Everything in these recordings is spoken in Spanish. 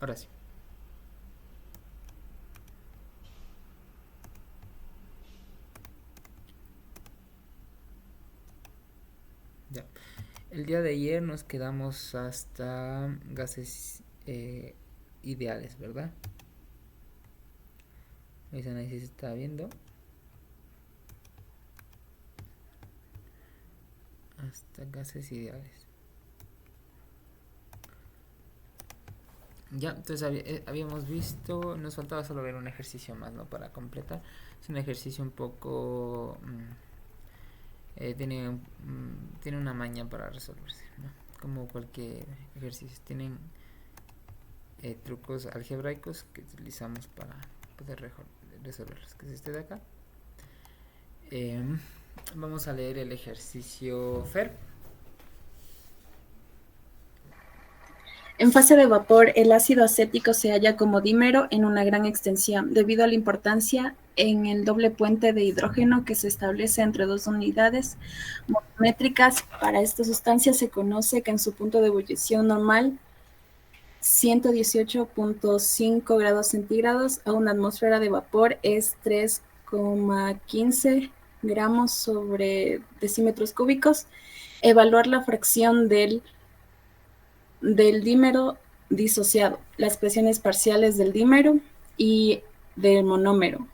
Ahora sí. Ya. El día de ayer nos quedamos hasta gases ideales, ¿verdad? Ese análisis se está viendo. Hasta gases ideales. Ya, entonces habíamos visto, nos faltaba solo ver un ejercicio más, ¿no? Para completar. Es un ejercicio un poco... tiene una maña para resolverse, ¿no? Como cualquier ejercicio. Tienen trucos algebraicos que utilizamos para poder resolverlos. Que es este de acá. Eh, Vamos a leer el ejercicio FER. En fase de vapor, el ácido acético se halla como dímero en una gran extensión, debido a la importancia en el doble puente de hidrógeno que se establece entre dos unidades métricas. Para esta sustancia se conoce que en su punto de ebullición normal, 118.5 grados centígrados a una atmósfera de vapor es 3,15 gramos sobre decímetros cúbicos. Evaluar la fracción del dímero disociado, las presiones parciales del dímero y del monómero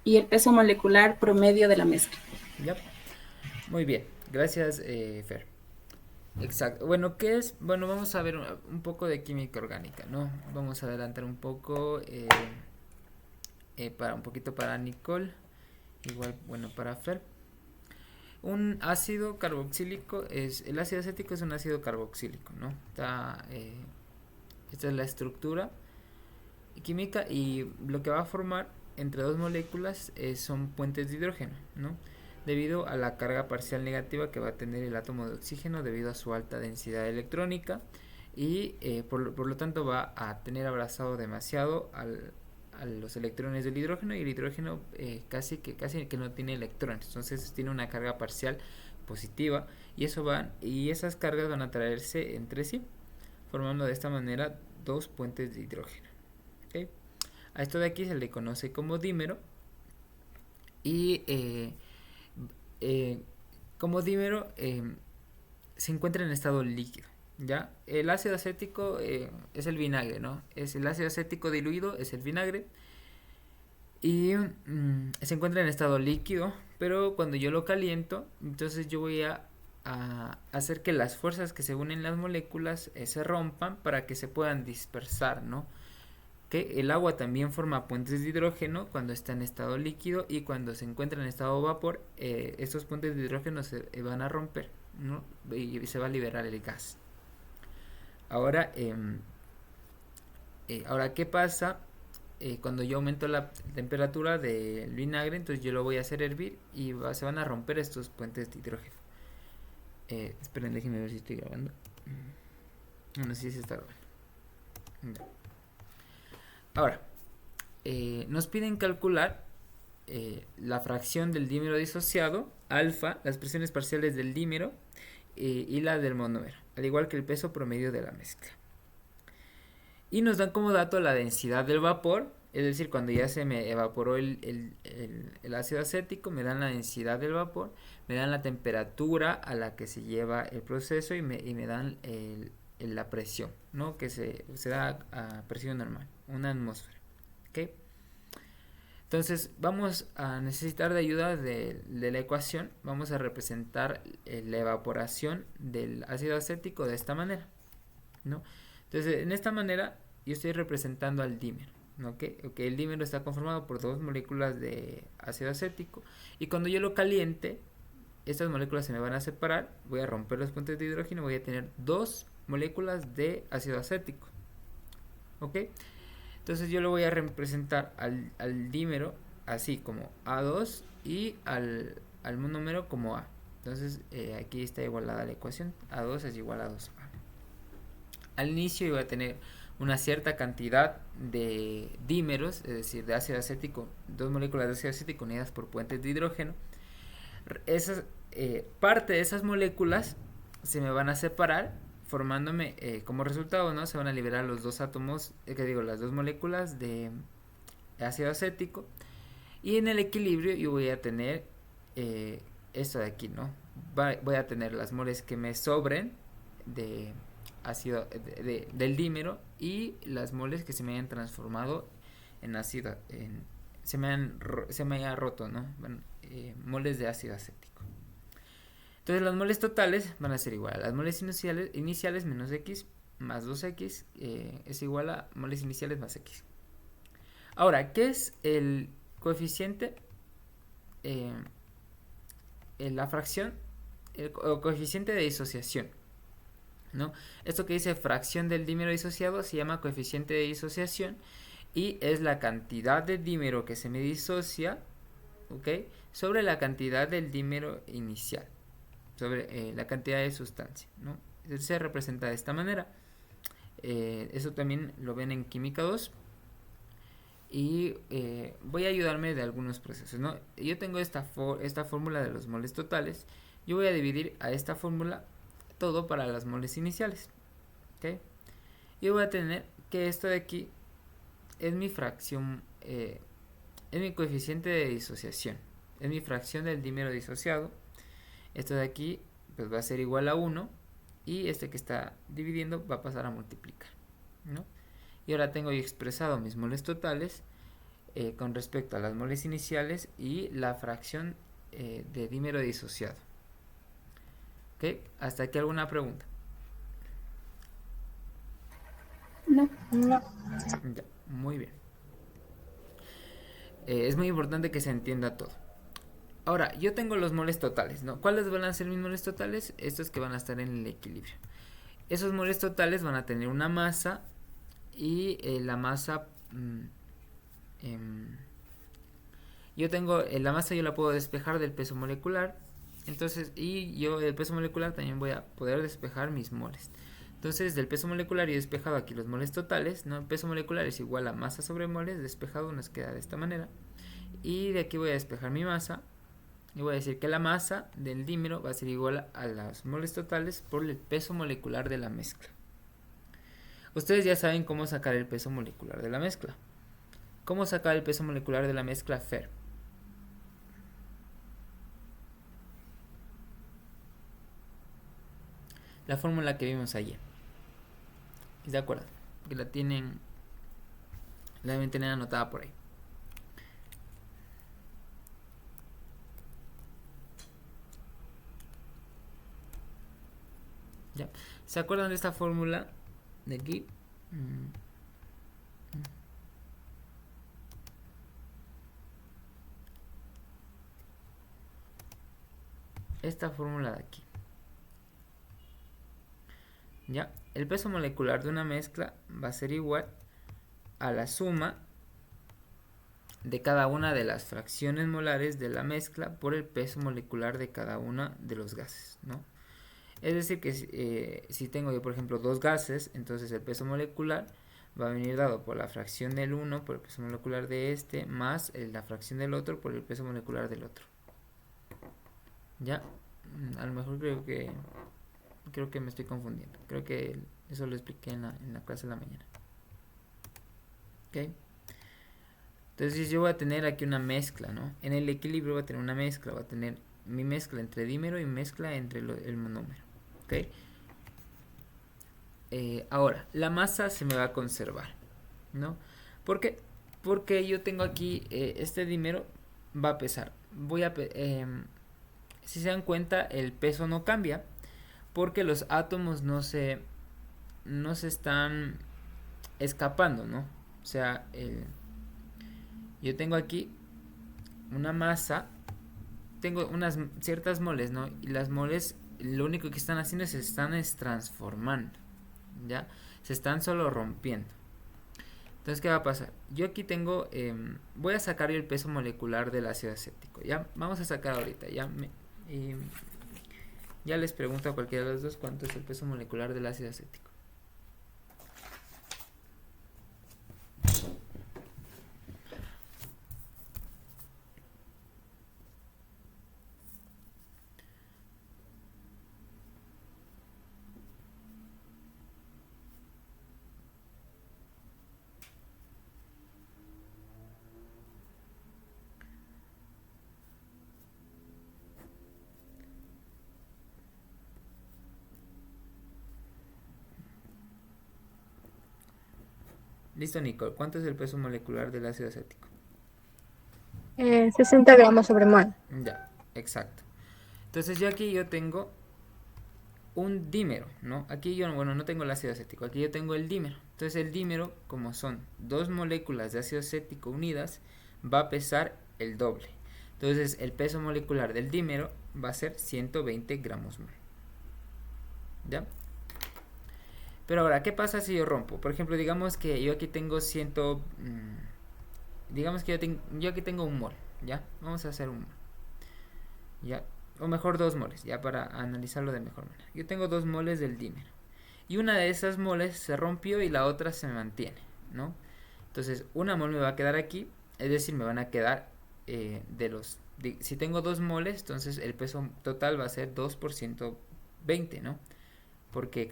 y el peso molecular promedio de la mezcla. Ya, muy bien. Gracias, Fer. Exacto. Bueno, ¿qué es? Bueno, vamos a ver un poco de química orgánica, ¿no? Vamos a adelantar un poco, para un poquito para Nicole, igual, bueno, para Fer. Un ácido carboxílico el ácido acético es un ácido carboxílico, ¿no? Esta es la estructura química y lo que va a formar entre dos moléculas son puentes de hidrógeno, ¿no? Debido a la carga parcial negativa que va a tener el átomo de oxígeno debido a su alta densidad electrónica y por lo tanto va a tener abrazado demasiado a los electrones del hidrógeno y el hidrógeno casi que no tiene electrones, entonces tiene una carga parcial positiva y esas cargas van a atraerse entre sí formando de esta manera dos puentes de hidrógeno. ¿Okay? A esto de aquí se le conoce como dímero y eh, como dímero se encuentra en estado líquido. ¿Ya? El ácido acético es el vinagre, ¿no? Es el ácido acético diluido, es el vinagre. Y se encuentra en estado líquido, pero cuando yo lo caliento, entonces yo voy a hacer que las fuerzas que se unen las moléculas se rompan para que se puedan dispersar, ¿no? Que el agua también forma puentes de hidrógeno cuando está en estado líquido y cuando se encuentra en estado vapor, estos puentes de hidrógeno se van a romper, ¿no? Y se va a liberar el gas. Ahora, ahora ¿qué pasa? Cuando yo aumento la temperatura del vinagre, entonces yo lo voy a hacer hervir y se van a romper estos puentes de hidrógeno. Esperen, déjenme ver si estoy grabando. No sé si se está grabando. Ahora, nos piden calcular la fracción del dímero disociado, alfa, las presiones parciales del dímero y la del monómero, al igual que el peso promedio de la mezcla. Y nos dan como dato la densidad del vapor, es decir, cuando ya se me evaporó el ácido acético, me dan la densidad del vapor, me dan la temperatura a la que se lleva el proceso y me dan la presión, ¿no? Que se da a presión normal, una atmósfera. ¿Okay? Entonces vamos a necesitar de ayuda de la ecuación, vamos a representar la evaporación del ácido acético de esta manera, ¿no? Entonces en esta manera yo estoy representando al dímero, ¿no? El dímero está conformado por dos moléculas de ácido acético y cuando yo lo caliente, estas moléculas se me van a separar, voy a romper los puentes de hidrógeno, voy a tener dos moléculas de ácido acético, ¿ok? Entonces yo lo voy a representar al dímero así como A2 y al monómero como A. Entonces aquí está igualada la ecuación. A2 es igual a 2A. Al inicio iba a tener una cierta cantidad de dímeros, es decir, de ácido acético, dos moléculas de ácido acético unidas por puentes de hidrógeno. Parte de esas moléculas se me van a separar formándome como resultado, ¿no? Se van a liberar los dos átomos, las dos moléculas de ácido acético. Y en el equilibrio yo voy a tener esto de aquí, ¿no? Voy a tener las moles que me sobren de ácido del dímero y las moles que se me hayan transformado en ácido, se me haya roto, ¿no? Bueno, moles de ácido acético. Entonces las moles totales van a ser igual a las moles iniciales menos x más 2x es igual a moles iniciales más x. Ahora, ¿qué es el coeficiente? La fracción, el coeficiente de disociación, ¿no? Esto que dice fracción del dímero disociado se llama coeficiente de disociación y es la cantidad de dímero que se me disocia, ¿ok? Sobre la cantidad del dímero inicial, sobre la cantidad de sustancia, ¿no? Se representa de esta manera. Eso también lo ven en química 2. Y voy a ayudarme de algunos procesos, ¿no? Yo tengo esta fórmula de los moles totales. Yo voy a dividir a esta fórmula todo para las moles iniciales, ¿ok? Yo voy a tener que esto de aquí es mi fracción, es mi coeficiente de disociación, es mi fracción del dímero disociado. Esto de aquí pues va a ser igual a 1 y este que está dividiendo va a pasar a multiplicar, ¿no? Y ahora tengo expresado mis moles totales con respecto a las moles iniciales y la fracción de dímero disociado. ¿Ok? ¿Hasta aquí alguna pregunta? No. No. Ya, muy bien. Es muy importante que se entienda todo. Ahora, yo tengo los moles totales, ¿no? ¿Cuáles van a ser mis moles totales? Estos que van a estar en el equilibrio. Esos moles totales van a tener una masa y la masa... yo tengo la masa, yo la puedo despejar del peso molecular. Entonces, y yo del peso molecular también voy a poder despejar mis moles. Entonces, del peso molecular yo he despejado aquí los moles totales, ¿no? El peso molecular es igual a masa sobre moles, despejado nos queda de esta manera. Y de aquí voy a despejar mi masa. Y voy a decir que la masa del dímero va a ser igual a las moles totales por el peso molecular de la mezcla. Ustedes ya saben cómo sacar el peso molecular de la mezcla. ¿Cómo sacar el peso molecular de la mezcla, Fer? La fórmula que vimos ayer. ¿De acuerdo? Que la deben tener anotada por ahí. ¿Ya? ¿Se acuerdan de esta fórmula de aquí? Esta fórmula de aquí. ¿Ya? El peso molecular de una mezcla va a ser igual a la suma de cada una de las fracciones molares de la mezcla por el peso molecular de cada una de los gases, ¿no? Es decir que si tengo yo por ejemplo dos gases, entonces el peso molecular va a venir dado por la fracción del uno por el peso molecular de este más la fracción del otro por el peso molecular del otro. ¿Ya? A lo mejor creo que me estoy confundiendo. Creo que eso lo expliqué en la clase de la mañana. ¿Ok? Entonces yo voy a tener aquí una mezcla, ¿no? En el equilibrio voy a tener una mezcla. Voy a tener mi mezcla entre dímero y mezcla entre el monómero. ¿Ok? Ahora, la masa se me va a conservar, ¿no? ¿Por qué? Porque yo tengo aquí este dímero va a pesar. Si se dan cuenta, el peso no cambia porque los átomos no se están escapando, ¿no? O sea, yo tengo aquí una masa, tengo unas ciertas moles, ¿no? Y las moles lo único que están haciendo es se están transformando, ¿ya? Se están solo rompiendo. Entonces, ¿qué va a pasar? Yo aquí tengo, voy a sacar el peso molecular del ácido acético, ¿ya? Vamos a sacar ahorita, ya les pregunto a cualquiera de los dos cuánto es el peso molecular del ácido acético. Listo, Nicole. ¿Cuánto es el peso molecular del ácido acético? 60 gramos sobre mol. Ya, exacto. Entonces yo tengo un dímero, ¿no? Aquí yo, bueno, no tengo el ácido acético, aquí yo tengo el dímero. Entonces el dímero, como son dos moléculas de ácido acético unidas, va a pesar el doble. Entonces el peso molecular del dímero va a ser 120 gramos mol. ¿Ya? Pero ahora, ¿qué pasa si yo rompo? Por ejemplo, digamos que yo aquí tengo digamos que yo aquí tengo un mol, ¿ya? Vamos a hacer un mol, ¿ya? O mejor 2 moles, ya para analizarlo de mejor manera. Yo tengo 2 moles del dímero. Y una de esas moles se rompió y la otra se mantiene, ¿no? Entonces, una mol me va a quedar aquí, es decir, me van a quedar si tengo 2 moles, entonces el peso total va a ser 2 por 120, ¿no? Porque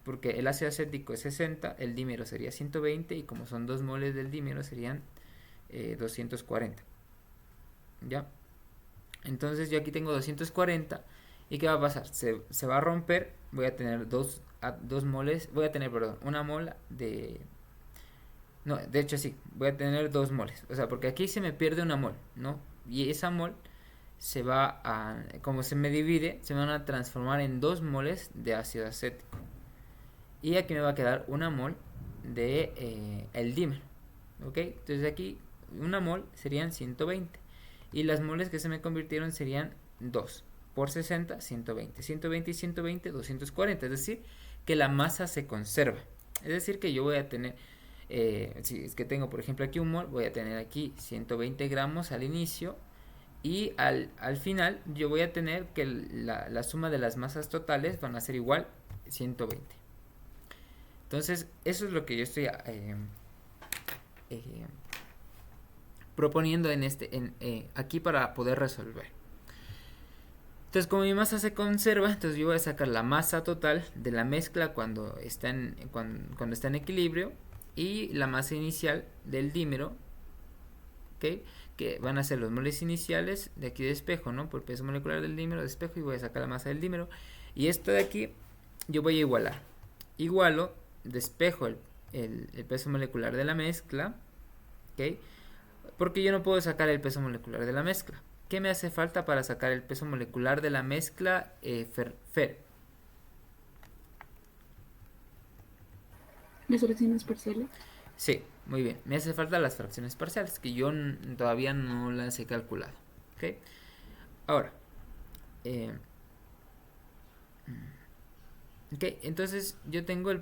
porque el ácido acético es 60, el dímero sería 120 y como son 2 moles del dímero serían 240. ¿Ya? Entonces yo aquí tengo 240 y ¿qué va a pasar? Se va a romper, voy a tener dos moles, voy a tener, perdón, una mola de... No, de hecho sí, voy a tener 2 moles, o sea, porque aquí se me pierde una mol, ¿no? Y esa mol como se me divide, se van a transformar en 2 moles de ácido acético. Y aquí me va a quedar una mol de el dímero, ¿ok? Entonces aquí una mol serían 120 y las moles que se me convirtieron serían 2 por 60, 120, 120 y 120, 240, es decir, que la masa se conserva. Es decir, que yo voy a tener, si es que tengo por ejemplo aquí un mol, voy a tener aquí 120 gramos al inicio y al final yo voy a tener que la suma de las masas totales van a ser igual 120. Entonces, eso es lo que yo estoy eh, proponiendo aquí para poder resolver. Entonces, como mi masa se conserva, entonces yo voy a sacar la masa total de la mezcla cuando está en equilibrio y la masa inicial del dímero, ¿ok? Que van a ser los moles iniciales de aquí de espejo, ¿no? Por peso molecular del dímero de espejo y voy a sacar la masa del dímero. Y esto de aquí yo voy a igualar. Igualo, despejo el peso molecular de la mezcla, ¿ok? Porque yo no puedo sacar el peso molecular de la mezcla. ¿Qué me hace falta para sacar el peso molecular de la mezcla, Fer? ¿Las fracciones parciales? Sí, muy bien. Me hace falta las fracciones parciales, que yo todavía no las he calculado. ¿Ok? Ahora, eh, ok, entonces yo tengo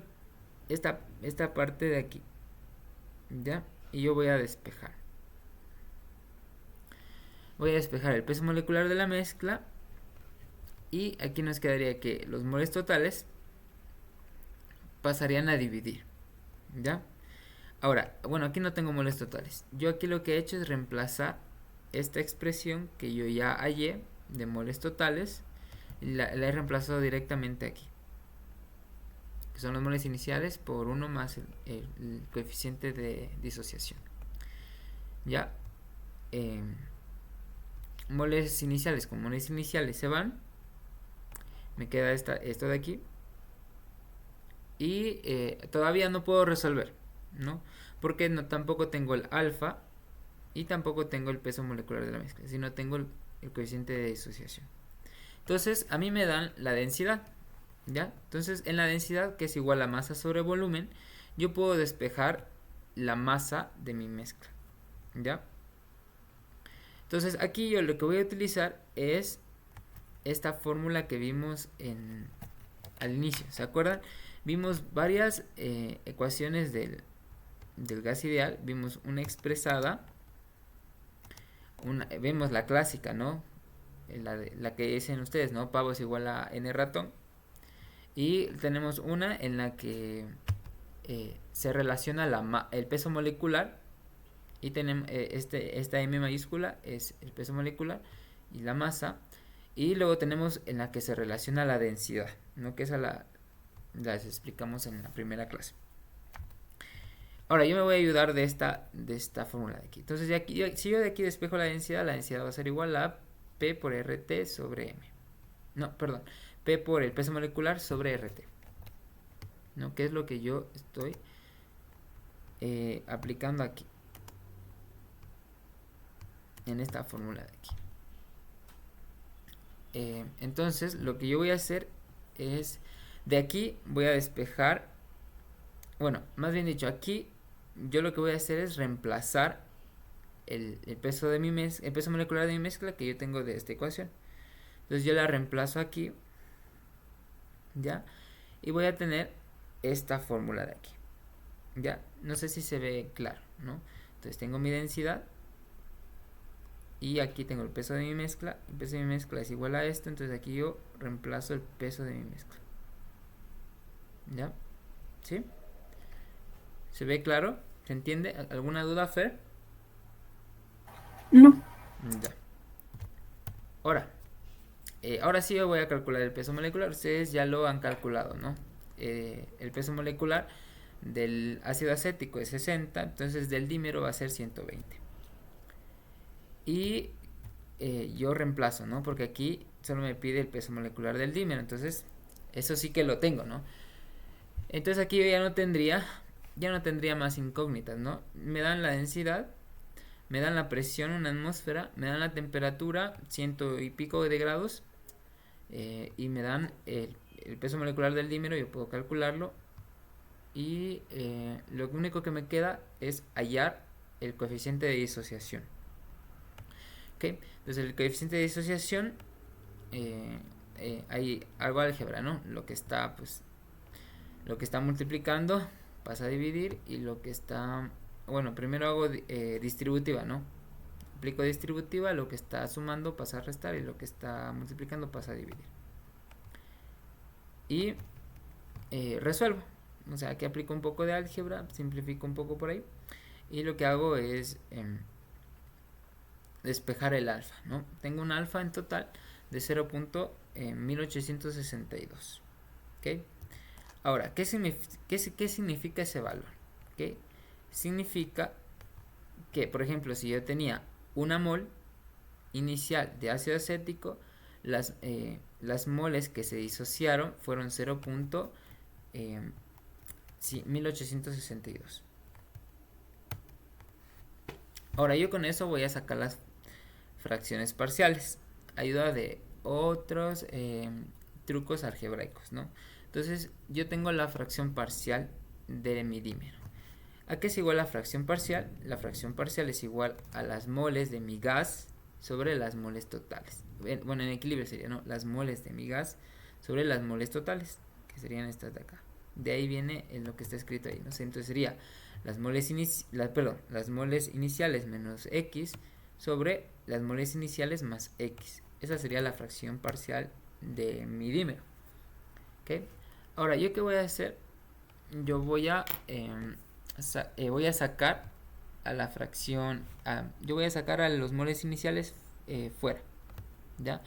esta parte de aquí, ¿ya? Y yo voy a despejar. Voy a despejar el peso molecular de la mezcla. Y aquí nos quedaría que los moles totales pasarían a dividir, ¿ya? Ahora, bueno, aquí no tengo moles totales. Yo aquí lo que he hecho es reemplazar esta expresión que yo ya hallé de moles totales. La he reemplazado directamente aquí, que son los moles iniciales por 1 más el coeficiente de disociación. Ya, moles iniciales con moles iniciales se van. Me queda esto de aquí. Y todavía no puedo resolver, ¿no? Porque tampoco tengo el alfa y tampoco tengo el peso molecular de la mezcla, sino tengo el coeficiente de disociación. Entonces, a mí me dan la densidad, ¿ya? Entonces, en la densidad, que es igual a masa sobre volumen, yo puedo despejar la masa de mi mezcla, ¿ya? Entonces, aquí yo lo que voy a utilizar es esta fórmula que vimos al inicio, ¿se acuerdan? Vimos varias ecuaciones del gas ideal, vimos una expresada, vemos la clásica, ¿no? La que dicen ustedes, ¿no? Pavo es igual a n ratón. Y tenemos una en la que se relaciona el peso molecular y tenemos esta M mayúscula es el peso molecular y la masa. Y luego tenemos en la que se relaciona la densidad, ¿no? Que esa las explicamos en la primera clase. Ahora yo me voy a ayudar de esta fórmula de aquí. Entonces si yo de aquí despejo la densidad va a ser igual a P por RT sobre M. No, perdón. P por el peso molecular sobre RT. ¿No? Que es lo que yo estoy aplicando aquí, en esta fórmula de aquí. Entonces lo que yo voy a hacer es, de aquí voy a despejar, bueno, más bien dicho, aquí yo lo que voy a hacer es reemplazar el peso de el peso molecular de mi mezcla que yo tengo de esta ecuación. Entonces yo la reemplazo aquí, ¿ya? Y voy a tener esta fórmula de aquí, ¿ya? No sé si se ve claro, ¿no? Entonces tengo mi densidad y aquí tengo el peso de mi mezcla. El peso de mi mezcla es igual a esto, entonces aquí yo reemplazo el peso de mi mezcla, ¿ya? ¿Sí? ¿Se ve claro? ¿Se entiende? ¿Alguna duda, Fer? No. Ya. Ahora sí yo voy a calcular el peso molecular. Ustedes ya lo han calculado, ¿no? El peso molecular del ácido acético es 60, entonces del dímero va a ser 120. Y yo reemplazo, ¿no? Porque aquí solo me pide el peso molecular del dímero, entonces eso sí que lo tengo, ¿no? Entonces aquí yo ya no tendría más incógnitas, ¿no? Me dan la densidad, me dan la presión, una atmósfera, me dan la temperatura, 100 y pico de grados, y me dan el peso molecular del dímero, yo puedo calcularlo, y lo único que me queda es hallar el coeficiente de disociación. ¿Okay? Entonces el coeficiente de disociación, hay algo álgebra, ¿no? Lo que está multiplicando pasa a dividir, y lo que está, bueno, primero hago distributiva, ¿no? Aplico distributiva, lo que está sumando pasa a restar y lo que está multiplicando pasa a dividir. Y resuelvo. O sea, aquí aplico un poco de álgebra, simplifico un poco por ahí. Y lo que hago es despejar el alfa, ¿no? Tengo un alfa en total de 0.1862. ¿Ok? Ahora, ¿qué significa ese valor? ¿Ok? Significa que, por ejemplo, si yo tenía una mol inicial de ácido acético, las moles que se disociaron fueron 0.1862. Ahora yo con eso voy a sacar las fracciones parciales, ayuda de otros trucos algebraicos, ¿no? Entonces yo tengo la fracción parcial de mi dímero. ¿A qué es igual la fracción parcial? La fracción parcial es igual a las moles de mi gas sobre las moles totales. Bueno, en equilibrio sería, ¿no? Las moles de mi gas sobre las moles totales, que serían estas de acá. De ahí viene lo que está escrito ahí, ¿no? Entonces sería las moles iniciales menos X sobre las moles iniciales más X. Esa sería la fracción parcial de mi dímero. ¿Ok? Ahora, ¿yo qué voy a hacer? Yo voy a sacar a la fracción, yo voy a sacar a los moles iniciales fuera, ¿ya?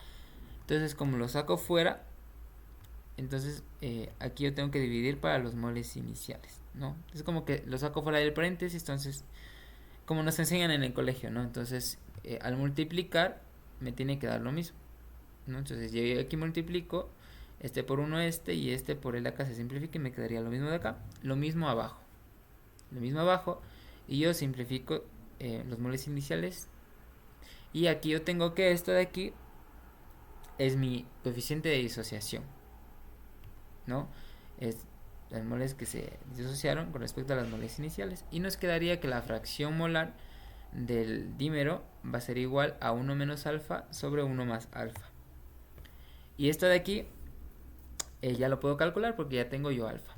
Entonces, como lo saco fuera, entonces aquí yo tengo que dividir para los moles iniciales, ¿no? Es como que lo saco fuera del paréntesis, entonces, como nos enseñan en el colegio, ¿no? Entonces, al multiplicar, me tiene que dar lo mismo, ¿no? Entonces, yo aquí multiplico este por 1 y este por el de acá se simplifica y me quedaría lo mismo de acá, lo mismo abajo, y yo simplifico los moles iniciales, y aquí yo tengo que esto de aquí es mi coeficiente de disociación, ¿no? Es las moles que se disociaron con respecto a las moles iniciales, y nos quedaría que la fracción molar del dímero va a ser igual a 1 menos alfa sobre 1 más alfa. Y esto de aquí ya lo puedo calcular porque ya tengo yo alfa.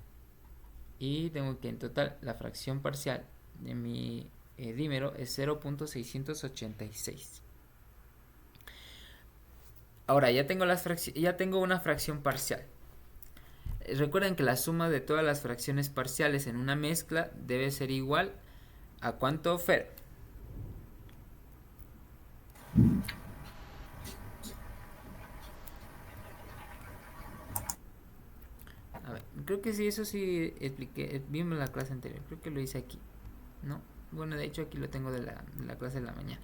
Y tengo que en total la fracción parcial de mi dímero es 0.686. Ahora ya tengo una fracción parcial. Recuerden que la suma de todas las fracciones parciales en una mezcla debe ser igual a ¿cuánto, Fer? A ver, creo que sí, eso sí expliqué, vimos la clase anterior, creo que lo hice aquí, ¿no? Bueno, de hecho aquí lo tengo de la clase de la mañana.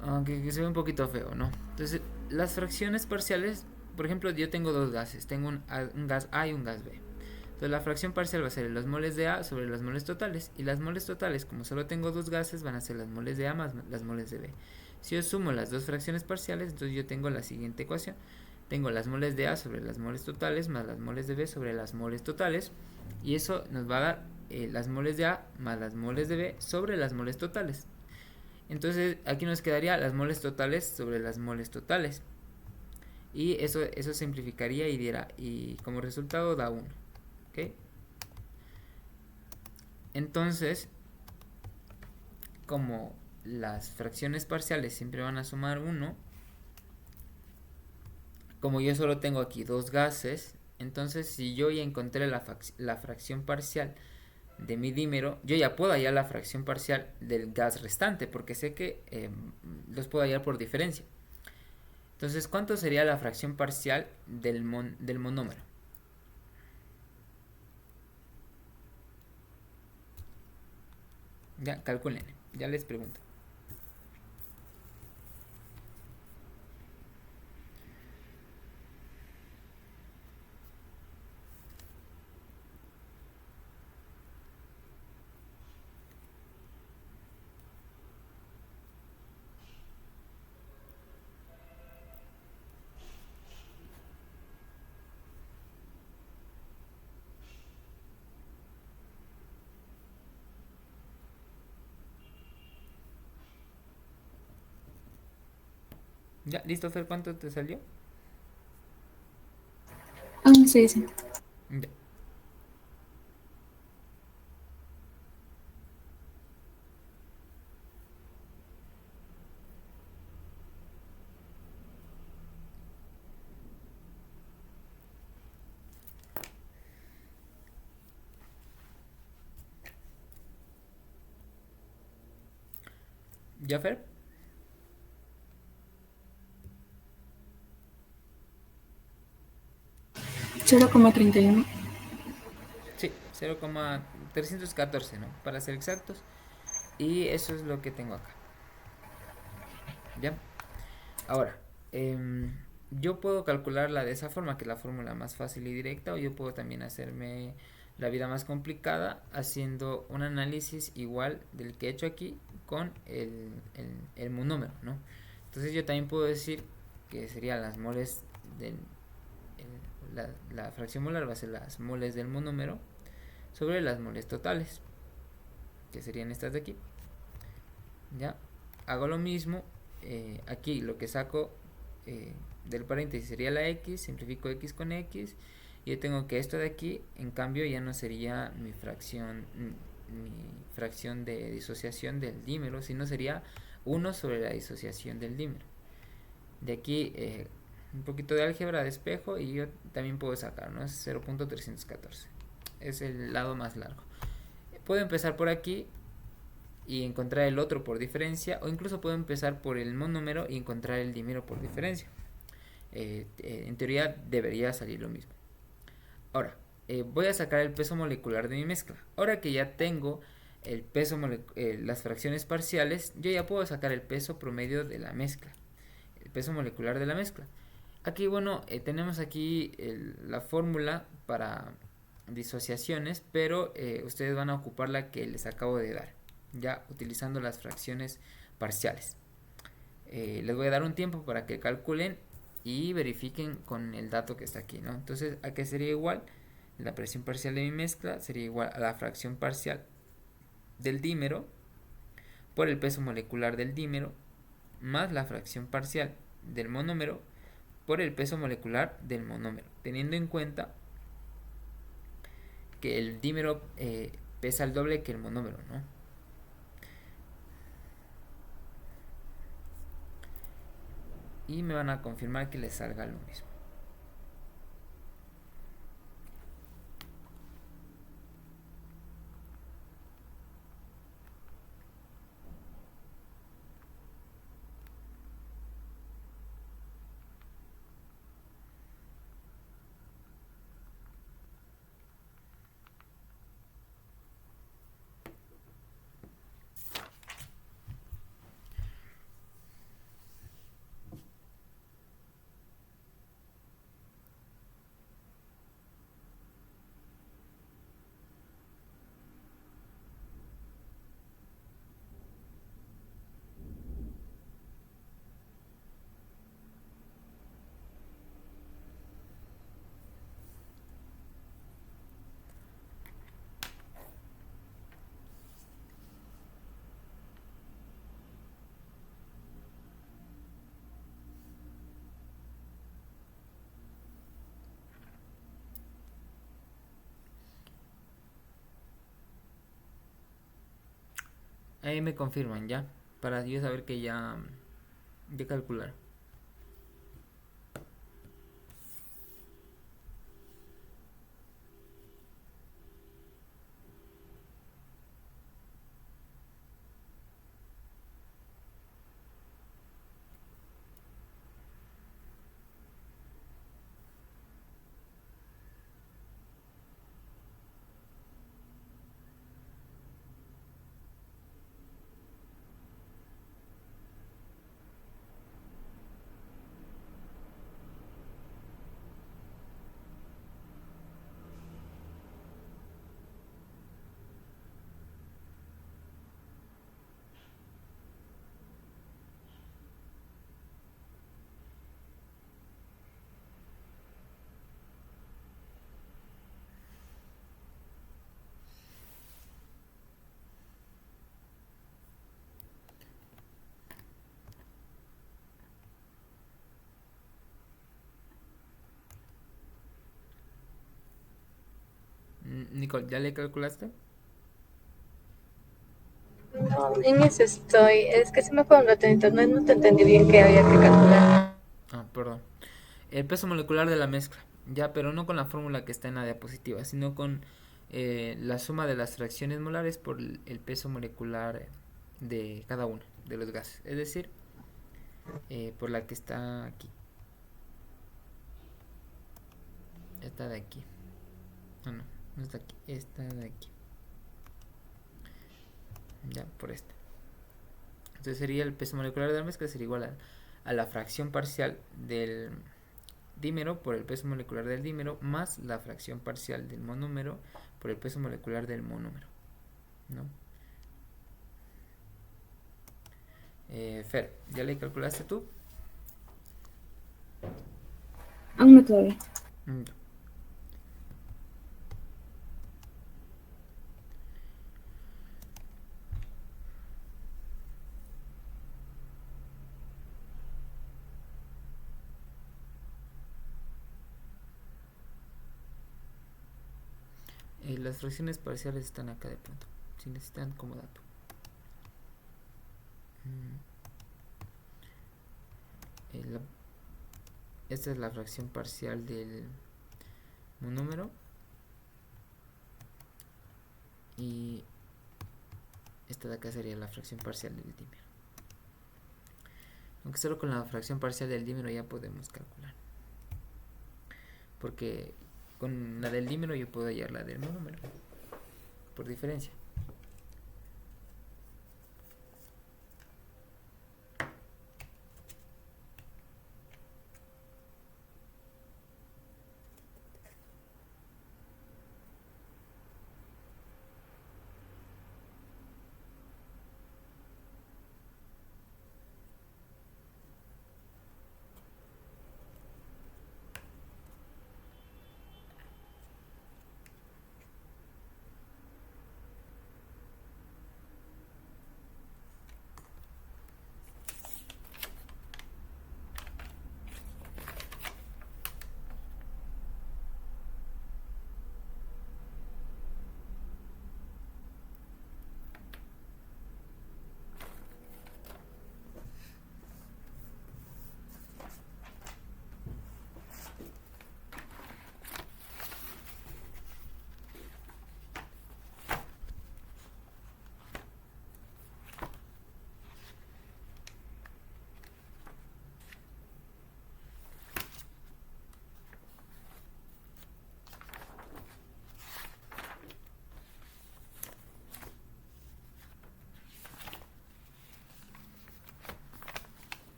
Aunque se ve un poquito feo, ¿no? Entonces, las fracciones parciales, por ejemplo, yo tengo dos gases, tengo un gas A y un gas B. Entonces la fracción parcial va a ser los moles de A sobre las moles totales. Y las moles totales, como solo tengo dos gases, van a ser las moles de A más las moles de B. Si yo sumo las dos fracciones parciales, entonces yo tengo la siguiente ecuación. Tengo las moles de A sobre las moles totales más las moles de B sobre las moles totales. Y eso nos va a dar las moles de A más las moles de B sobre las moles totales. Entonces aquí nos quedaría las moles totales sobre las moles totales. Y eso simplificaría y diera, y como resultado da 1. ¿Ok? Entonces, como las fracciones parciales siempre van a sumar 1, como yo solo tengo aquí dos gases, entonces si yo ya encontré la fracción parcial de mi dímero, yo ya puedo hallar la fracción parcial del gas restante, porque sé que los puedo hallar por diferencia. Entonces, ¿cuánto sería la fracción parcial del monómero? Ya, calculen, ya les pregunto. Ya, listo, Fer, ¿cuánto te salió? Sí, sí. Ya. ¿Ya, Fer? 0,31. Sí, 0,314, ¿no? Para ser exactos. Y eso es lo que tengo acá. ¿Ya? Ahora, yo puedo calcularla de esa forma, que es la fórmula más fácil y directa, o yo puedo también hacerme la vida más complicada haciendo un análisis igual del que he hecho aquí con el monómero, ¿no? Entonces yo también puedo decir que serían las moles del... la fracción molar va a ser las moles del monómero sobre las moles totales, que serían estas de aquí. ¿Ya? Hago lo mismo, aquí lo que saco del paréntesis sería la x, simplifico x con x, y yo tengo que esto de aquí, en cambio, ya no sería mi fracción de disociación del dímero, sino sería 1 sobre la disociación del dímero. De aquí un poquito de álgebra de espejo y yo también puedo sacar, ¿no? Es 0.314. Es el lado más largo. Puedo empezar por aquí y encontrar el otro por diferencia, o incluso puedo empezar por el monómero y encontrar el dímero por diferencia. En teoría debería salir lo mismo. Ahora, voy a sacar el peso molecular de mi mezcla. Ahora que ya tengo el peso las fracciones parciales, yo ya puedo sacar el peso promedio de la mezcla, el peso molecular de la mezcla. Aquí, bueno, tenemos aquí la fórmula para disociaciones, pero ustedes van a ocupar la que les acabo de dar, ya utilizando las fracciones parciales. Les voy a dar un tiempo para que calculen y verifiquen con el dato que está aquí, ¿no? Entonces, ¿a qué sería igual? La presión parcial de mi mezcla sería igual a la fracción parcial del dímero por el peso molecular del dímero más la fracción parcial del monómero por el peso molecular del monómero, teniendo en cuenta que el dímero pesa el doble que el monómero, ¿no? Y me van a confirmar que les salga lo mismo. Ahí me confirman ya, para yo saber que ya calcular. Nicole, ¿ya le calculaste? No, en eso estoy. Es que se me fue un rato en internet, no te entendí bien qué había que calcular. Ah, perdón. El peso molecular de la mezcla, ya, pero no con la fórmula que está en la diapositiva, sino con la suma de las fracciones molares por el peso molecular de cada uno de los gases, es decir, por la que está aquí, esta de aquí, no, no está aquí, esta de aquí, ya, por esta. Entonces sería el peso molecular de la mezcla sería igual a la fracción parcial del dímero por el peso molecular del dímero más la fracción parcial del monómero por el peso molecular del monómero, ¿no? Fer, ¿ya le calculaste tú? Aún no todavía. Mm. Las fracciones parciales están acá de pronto, si necesitan como dato. Mm. La, esta es la fracción parcial del monómero y esta de acá sería la fracción parcial del dímero. Aunque solo con la fracción parcial del dímero ya podemos calcular. Porque con la del dímero yo puedo hallar la del monómero por diferencia.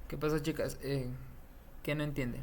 ¿Qué pasó, chicas? ¿Qué no entiende?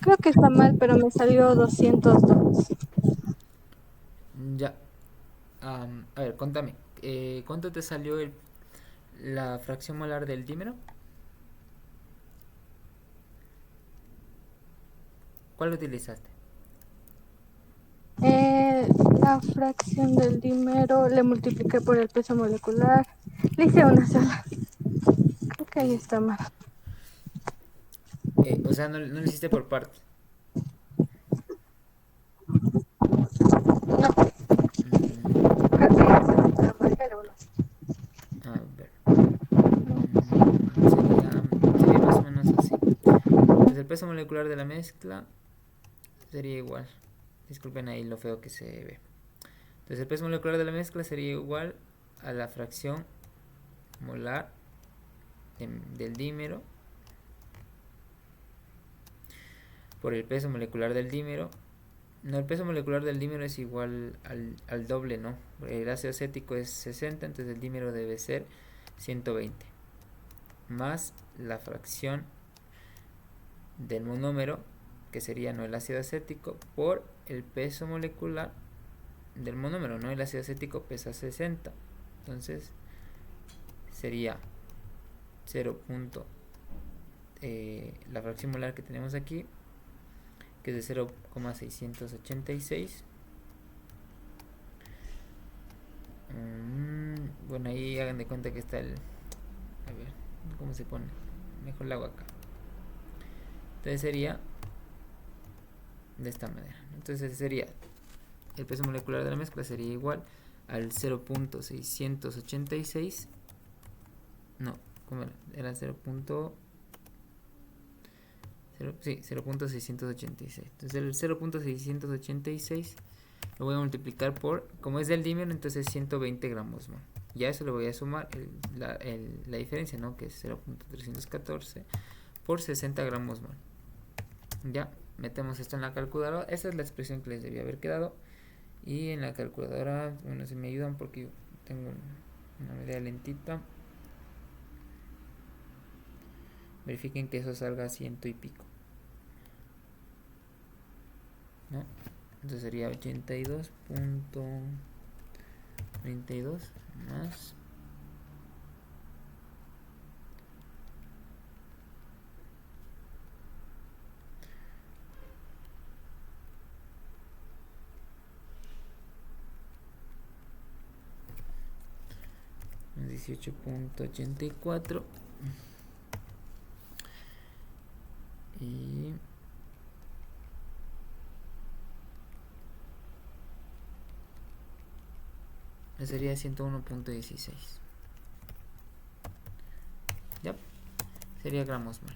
Creo que está mal, pero me salió 202. Ya. A ver, contame. ¿Cuánto te salió la fracción molar del dímero? ¿Cuál utilizaste? Eh, la fracción del dímero le multipliqué por el peso molecular. Le hice una sola. Creo que ahí está mal. O sea, no lo hiciste por partes. Creo que ya se me está mal, pero bueno. A ver. Sería más o menos así. Entonces el peso molecular de la mezcla sería igual. Disculpen ahí lo feo que se ve. Entonces el peso molecular de la mezcla sería igual a la fracción molar del dímero por el peso molecular del dímero. No, el peso molecular del dímero es igual al doble, ¿no? El ácido acético es 60, entonces el dímero debe ser 120. Más la fracción del monómero, que sería no el ácido acético, por el peso molecular del monómero, ¿no? El ácido acético pesa 60. Entonces sería 0. La fracción molar que tenemos aquí, que es de 0,686. Bueno, ahí hagan de cuenta que está el... A ver, ¿cómo se pone? Mejor lo hago acá. Entonces sería de esta manera. Entonces sería el peso molecular de la mezcla sería igual al 0.686. No, ¿cómo era? Era 0.686. Entonces el 0.686 lo voy a multiplicar por, como es del dímero, entonces 120 gramos mol. Ya eso le voy a sumar la diferencia, ¿no? Que es 0.314 por 60 gramos mol. Ya, metemos esto en la calculadora. Esa es la expresión que les debía haber quedado. Y en la calculadora, bueno, si me ayudan porque tengo una media lentita. Verifiquen que eso salga a 100 y pico, ¿no? Entonces sería 82.32 más 18.84 y sería 101.16. Ya, sería gramos mol.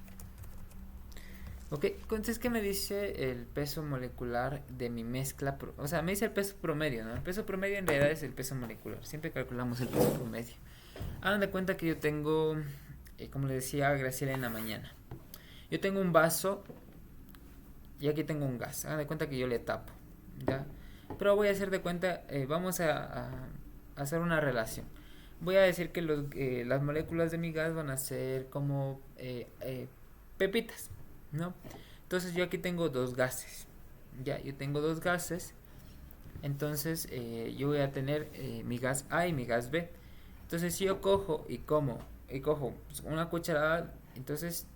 Ok, entonces, ¿qué me dice el peso molecular de mi mezcla? O sea, me dice el peso promedio, ¿no? El peso promedio en realidad es el peso molecular. Siempre calculamos el peso promedio. Hagan de cuenta que yo tengo, como le decía a Graciela en la mañana, yo tengo un vaso y aquí tengo un gas. Hagan de cuenta que yo le tapo, ¿ya? Pero voy a hacer de cuenta, vamos a hacer una relación. Voy a decir que las moléculas de mi gas van a ser como pepitas, ¿no? Entonces yo aquí tengo dos gases, ya, yo tengo dos gases, entonces yo voy a tener mi gas A y mi gas B. Entonces si yo cojo y cojo pues, una cucharada, entonces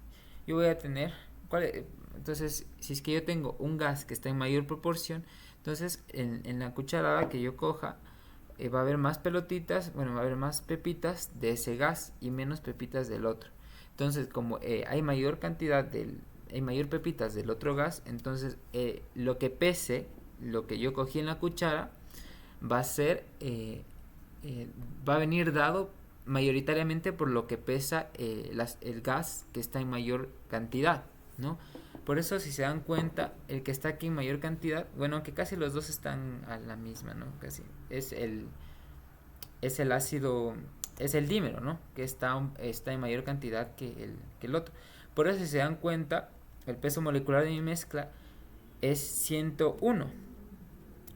yo voy a tener, entonces si es que yo tengo un gas que está en mayor proporción, entonces en la cucharada que yo coja va a haber más pelotitas, bueno, va a haber más pepitas de ese gas y menos pepitas del otro. Entonces, como hay mayor cantidad hay mayor pepitas del otro gas, entonces lo que pese, lo que yo cogí en la cuchara, va a ser, va a venir dado mayoritariamente por lo que pesa el gas que está en mayor cantidad, ¿no? Por eso, si se dan cuenta, el que está aquí en mayor cantidad, bueno, que casi los dos están a la misma, ¿no? Casi. Es el ácido, es el dímero, ¿no? Que está en mayor cantidad que el otro. Por eso, si se dan cuenta, el peso molecular de mi mezcla es 101,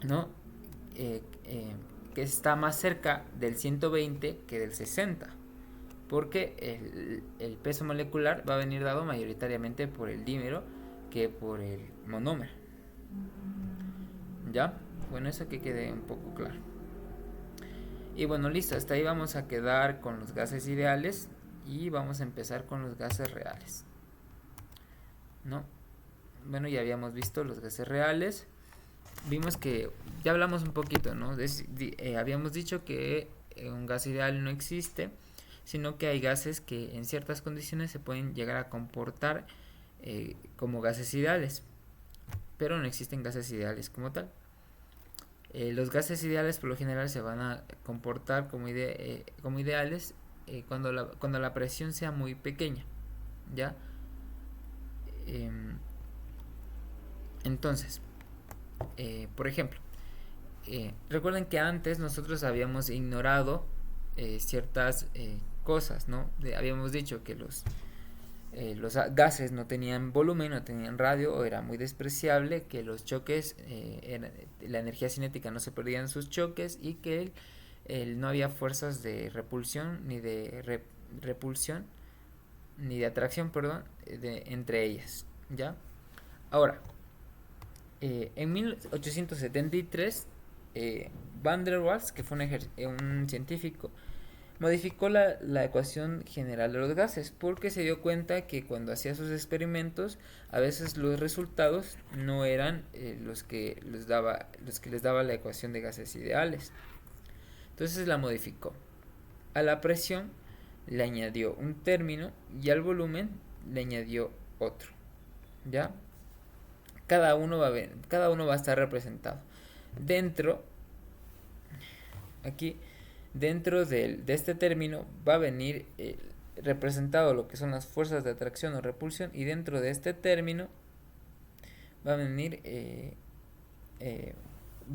¿no? Que está más cerca del 120 que del 60. Porque el peso molecular va a venir dado mayoritariamente por el dímero que por el monómero. ¿Ya? Bueno, eso que quede un poco claro. Y bueno, listo, hasta ahí vamos a quedar con los gases ideales y vamos a empezar con los gases reales, ¿no? Bueno, ya habíamos visto los gases reales. Vimos que ya hablamos un poquito, ¿no? Habíamos dicho que un gas ideal no existe, sino que hay gases que en ciertas condiciones se pueden llegar a comportar como gases ideales, pero no existen gases ideales como tal. Los gases ideales por lo general se van a comportar como ideales cuando la presión sea muy pequeña, ¿ya? Entonces, por ejemplo, recuerden que antes nosotros habíamos ignorado ciertas cosas, ¿no? Habíamos dicho que los gases no tenían volumen, no tenían radio, o era muy despreciable, que los choques, la energía cinética no se perdía en sus choques y que no había fuerzas de repulsión ni de repulsión ni de atracción, perdón, entre ellas, ¿ya? Ahora, en 1873 Van der Waals, que fue un científico, modificó la ecuación general de los gases porque se dio cuenta que cuando hacía sus experimentos a veces los resultados no eran los que les daba la ecuación de gases ideales. Entonces la modificó. A la presión le añadió un término y al volumen le añadió otro, ¿ya? Cada uno va a estar representado dentro de este término va a venir representado lo que son las fuerzas de atracción o repulsión, y dentro de este término va a venir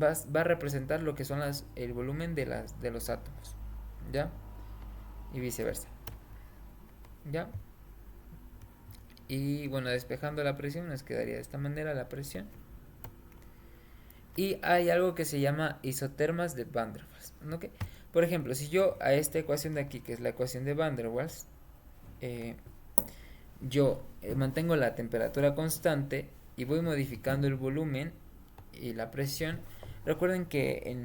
va a representar lo que son el volumen de los átomos, ¿ya? Y viceversa, ¿ya? Y bueno, despejando la presión nos quedaría de esta manera la presión. Y hay algo que se llama isotermas de Van der Waals, ¿okay? Por ejemplo, si yo a esta ecuación de aquí, que es la ecuación de Van der Waals, yo mantengo la temperatura constante y voy modificando el volumen y la presión. Recuerden que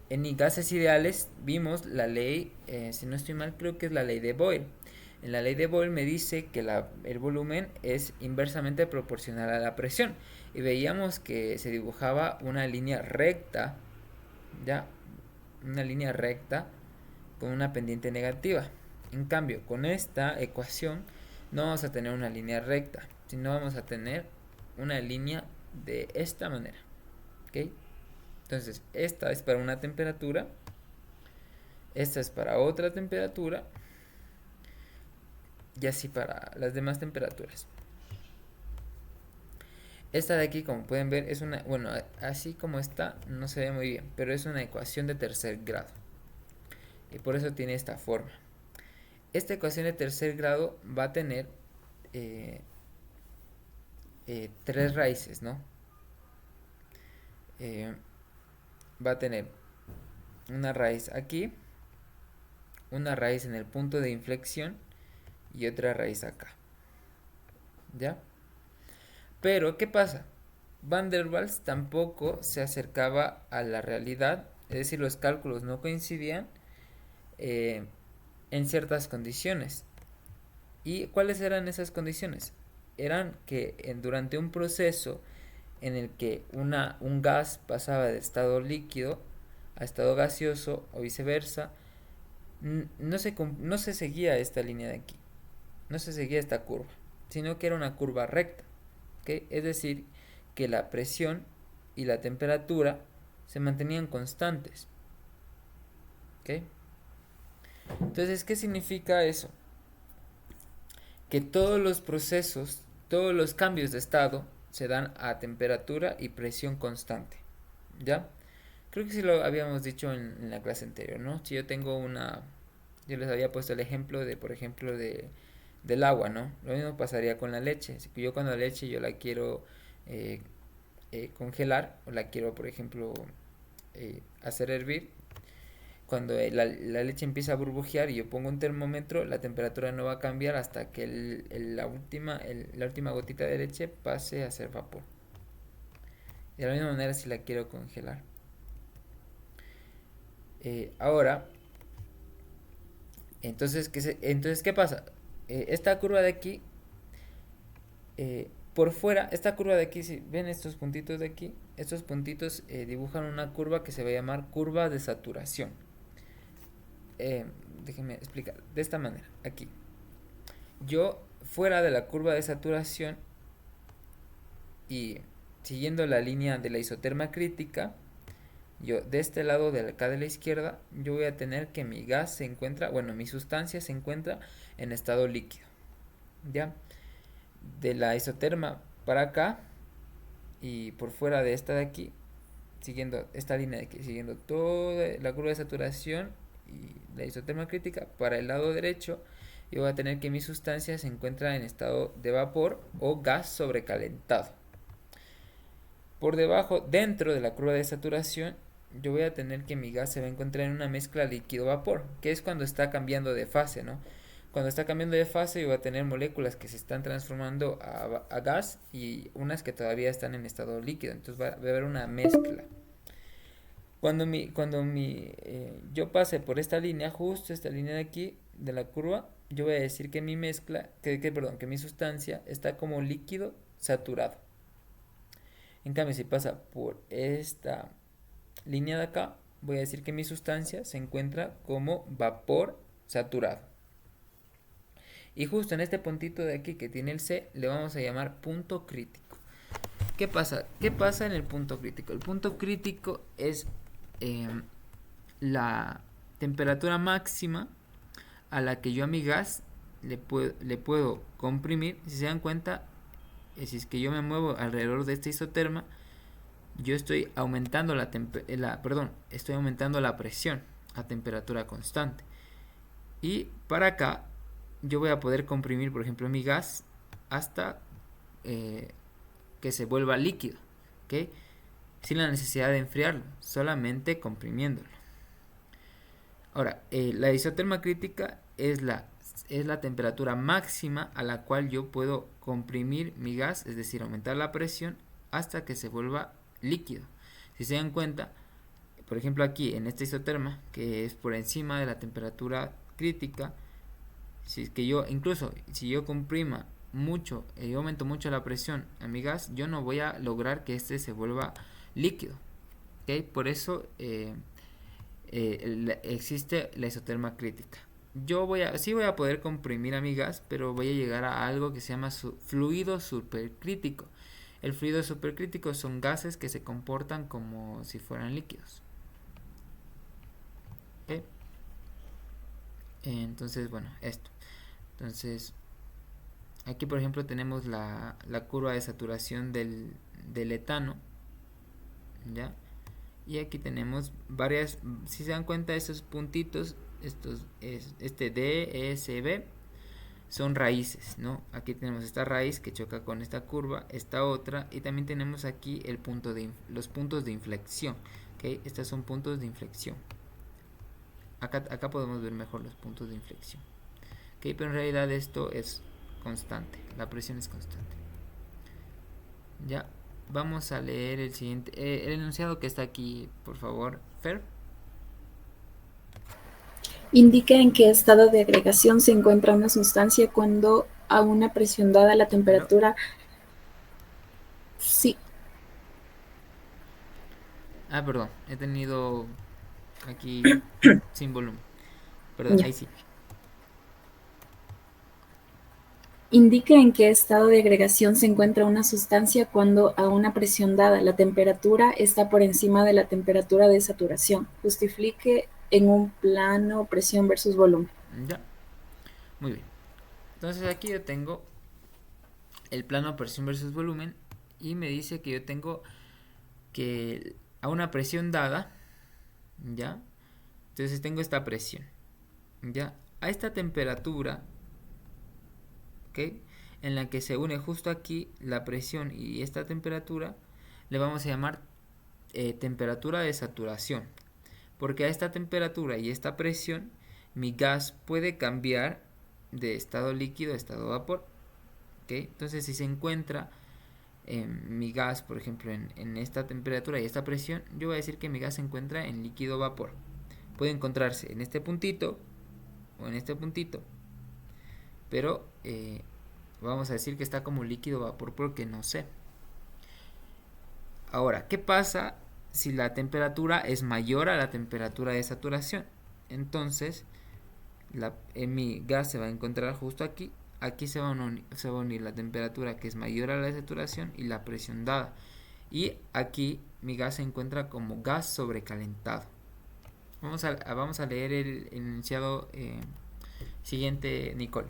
en gases ideales vimos la ley, si no estoy mal, creo que es la ley de Boyle. En la ley de Boyle me dice que el volumen es inversamente proporcional a la presión. Y veíamos que se dibujaba una línea recta, ¿ya? Una línea recta con una pendiente negativa. En cambio, con esta ecuación no vamos a tener una línea recta, sino vamos a tener una línea de esta manera, ¿ok? Entonces, esta es para una temperatura, esta es para otra temperatura, y así para las demás temperaturas. Esta de aquí, como pueden ver, es una, bueno, así como está, no se ve muy bien, pero es una ecuación de tercer grado. Y por eso tiene esta forma. Esta ecuación de tercer grado va a tener eh, tres raíces, ¿no? Va a tener una raíz aquí, una raíz en el punto de inflexión y otra raíz acá. ¿Ya? Pero, ¿qué pasa? Van der Waals tampoco se acercaba a la realidad, es decir, los cálculos no coincidían en ciertas condiciones. ¿Y cuáles eran esas condiciones? Eran que durante un proceso en el que un gas pasaba de estado líquido a estado gaseoso o viceversa, no se seguía esta línea de aquí, no se seguía esta curva, sino que era una curva recta, ¿okay? Es decir, que la presión y la temperatura se mantenían constantes, ¿okay? Entonces, ¿qué significa eso? Que todos los procesos, todos los cambios de estado se dan a temperatura y presión constante, ¿ya? Creo que sí lo habíamos dicho en la clase anterior, ¿no? Si yo tengo yo les había puesto el ejemplo de, por ejemplo, del agua, ¿no? Lo mismo pasaría con la leche. Si yo cuando la leche yo la quiero eh, congelar o la quiero, por ejemplo, hacer hervir, cuando la leche empieza a burbujear y yo pongo un termómetro, la temperatura no va a cambiar hasta que la última gotita de leche pase a ser vapor. De la misma manera si la quiero congelar. Ahora, entonces, ¿qué pasa? Esta curva de aquí, por fuera, esta curva de aquí, si ven estos puntitos de aquí, estos puntitos dibujan una curva que se va a llamar curva de saturación. Déjenme explicar, de esta manera, aquí. Yo, fuera de la curva de saturación y siguiendo la línea de la isoterma crítica, yo de este lado de acá de la izquierda, yo voy a tener que mi gas se encuentra, bueno, mi sustancia se encuentra en estado líquido. ¿Ya? De la isoterma para acá y por fuera de esta de aquí, siguiendo esta línea de aquí, siguiendo toda la curva de saturación y la isoterma crítica, para el lado derecho, yo voy a tener que mi sustancia se encuentra en estado de vapor o gas sobrecalentado. Por debajo, dentro de la curva de saturación, yo voy a tener que mi gas se va a encontrar en una mezcla líquido-vapor, que es cuando está cambiando de fase, ¿no? Cuando está cambiando de fase, yo voy a tener moléculas que se están transformando a gas y unas que todavía están en estado líquido. Entonces va a haber una mezcla. Yo pase por esta línea, justo esta línea de aquí, de la curva, yo voy a decir que mi mezcla, que mi sustancia está como líquido saturado. En cambio, si pasa por esta línea de acá, voy a decir que mi sustancia se encuentra como vapor saturado. Y justo en este puntito de aquí que tiene el C, le vamos a llamar punto crítico. ¿Qué pasa? ¿Qué pasa en el punto crítico? El punto crítico es la temperatura máxima a la que yo a mi gas le puedo comprimir. Si se dan cuenta, si es que yo me muevo alrededor de esta isoterma, yo estoy aumentando estoy aumentando la presión a temperatura constante. Y para acá yo voy a poder comprimir, por ejemplo, mi gas hasta que se vuelva líquido, ¿okay? Sin la necesidad de enfriarlo, solamente comprimiéndolo. Ahora, la isoterma crítica es la temperatura máxima a la cual yo puedo comprimir mi gas, es decir, aumentar la presión hasta que se vuelva líquido. Si se dan cuenta, por ejemplo aquí en esta isoterma, que es por encima de la temperatura crítica, si es que si yo comprima mucho, yo aumento mucho la presión a mi gas, yo no voy a lograr que este se vuelva líquido, ¿okay? Por eso existe la isoterma crítica. Sí voy a poder comprimir a mi gas, pero voy a llegar a algo que se llama fluido supercrítico. El fluido supercrítico son gases que se comportan como si fueran líquidos. ¿Okay? Entonces, bueno, esto. Entonces, Aquí, por ejemplo, tenemos la curva de saturación del etano, ¿ya? Y aquí tenemos varias, si se dan cuenta, estos puntitos, este D, E, S, B, son raíces, ¿no? Aquí tenemos esta raíz que choca con esta curva, esta otra, y también tenemos aquí los puntos de inflexión, ¿ok? Estos son puntos de inflexión. Acá podemos ver mejor los puntos de inflexión, ¿ok? Pero en realidad esto es constante, la presión es constante. Ya, vamos a leer el siguiente, el enunciado que está aquí, por favor, Fer. Indica en qué estado de agregación se encuentra una sustancia cuando a una presión dada la temperatura... Sí. Ah, perdón, he tenido aquí sin volumen. Perdón, Ya. ahí sí. Indica en qué estado de agregación se encuentra una sustancia cuando a una presión dada la temperatura está por encima de la temperatura de saturación. Justifique en un plano presión versus volumen. Ya, muy bien. Entonces aquí yo tengo el plano presión versus volumen y me dice que yo tengo que a una presión dada, ¿ya? Entonces tengo esta presión, ¿ya? A esta temperatura, ¿ok? En la que se une justo aquí la presión y esta temperatura, le vamos a llamar temperatura de saturación. Porque a esta temperatura y esta presión, mi gas puede cambiar de estado líquido a estado vapor. ¿Okay? Entonces, si se encuentra mi gas, por ejemplo, en esta temperatura y esta presión, yo voy a decir que mi gas se encuentra en líquido vapor. Puede encontrarse en este puntito o en este puntito, pero vamos a decir que está como líquido vapor porque no sé. Ahora, ¿qué pasa si la temperatura es mayor a la temperatura de saturación? Entonces, mi gas se va a encontrar justo aquí. Aquí se va a unir la temperatura que es mayor a la de saturación y la presión dada. Y aquí mi gas se encuentra como gas sobrecalentado. Vamos a leer el enunciado siguiente, Nicole.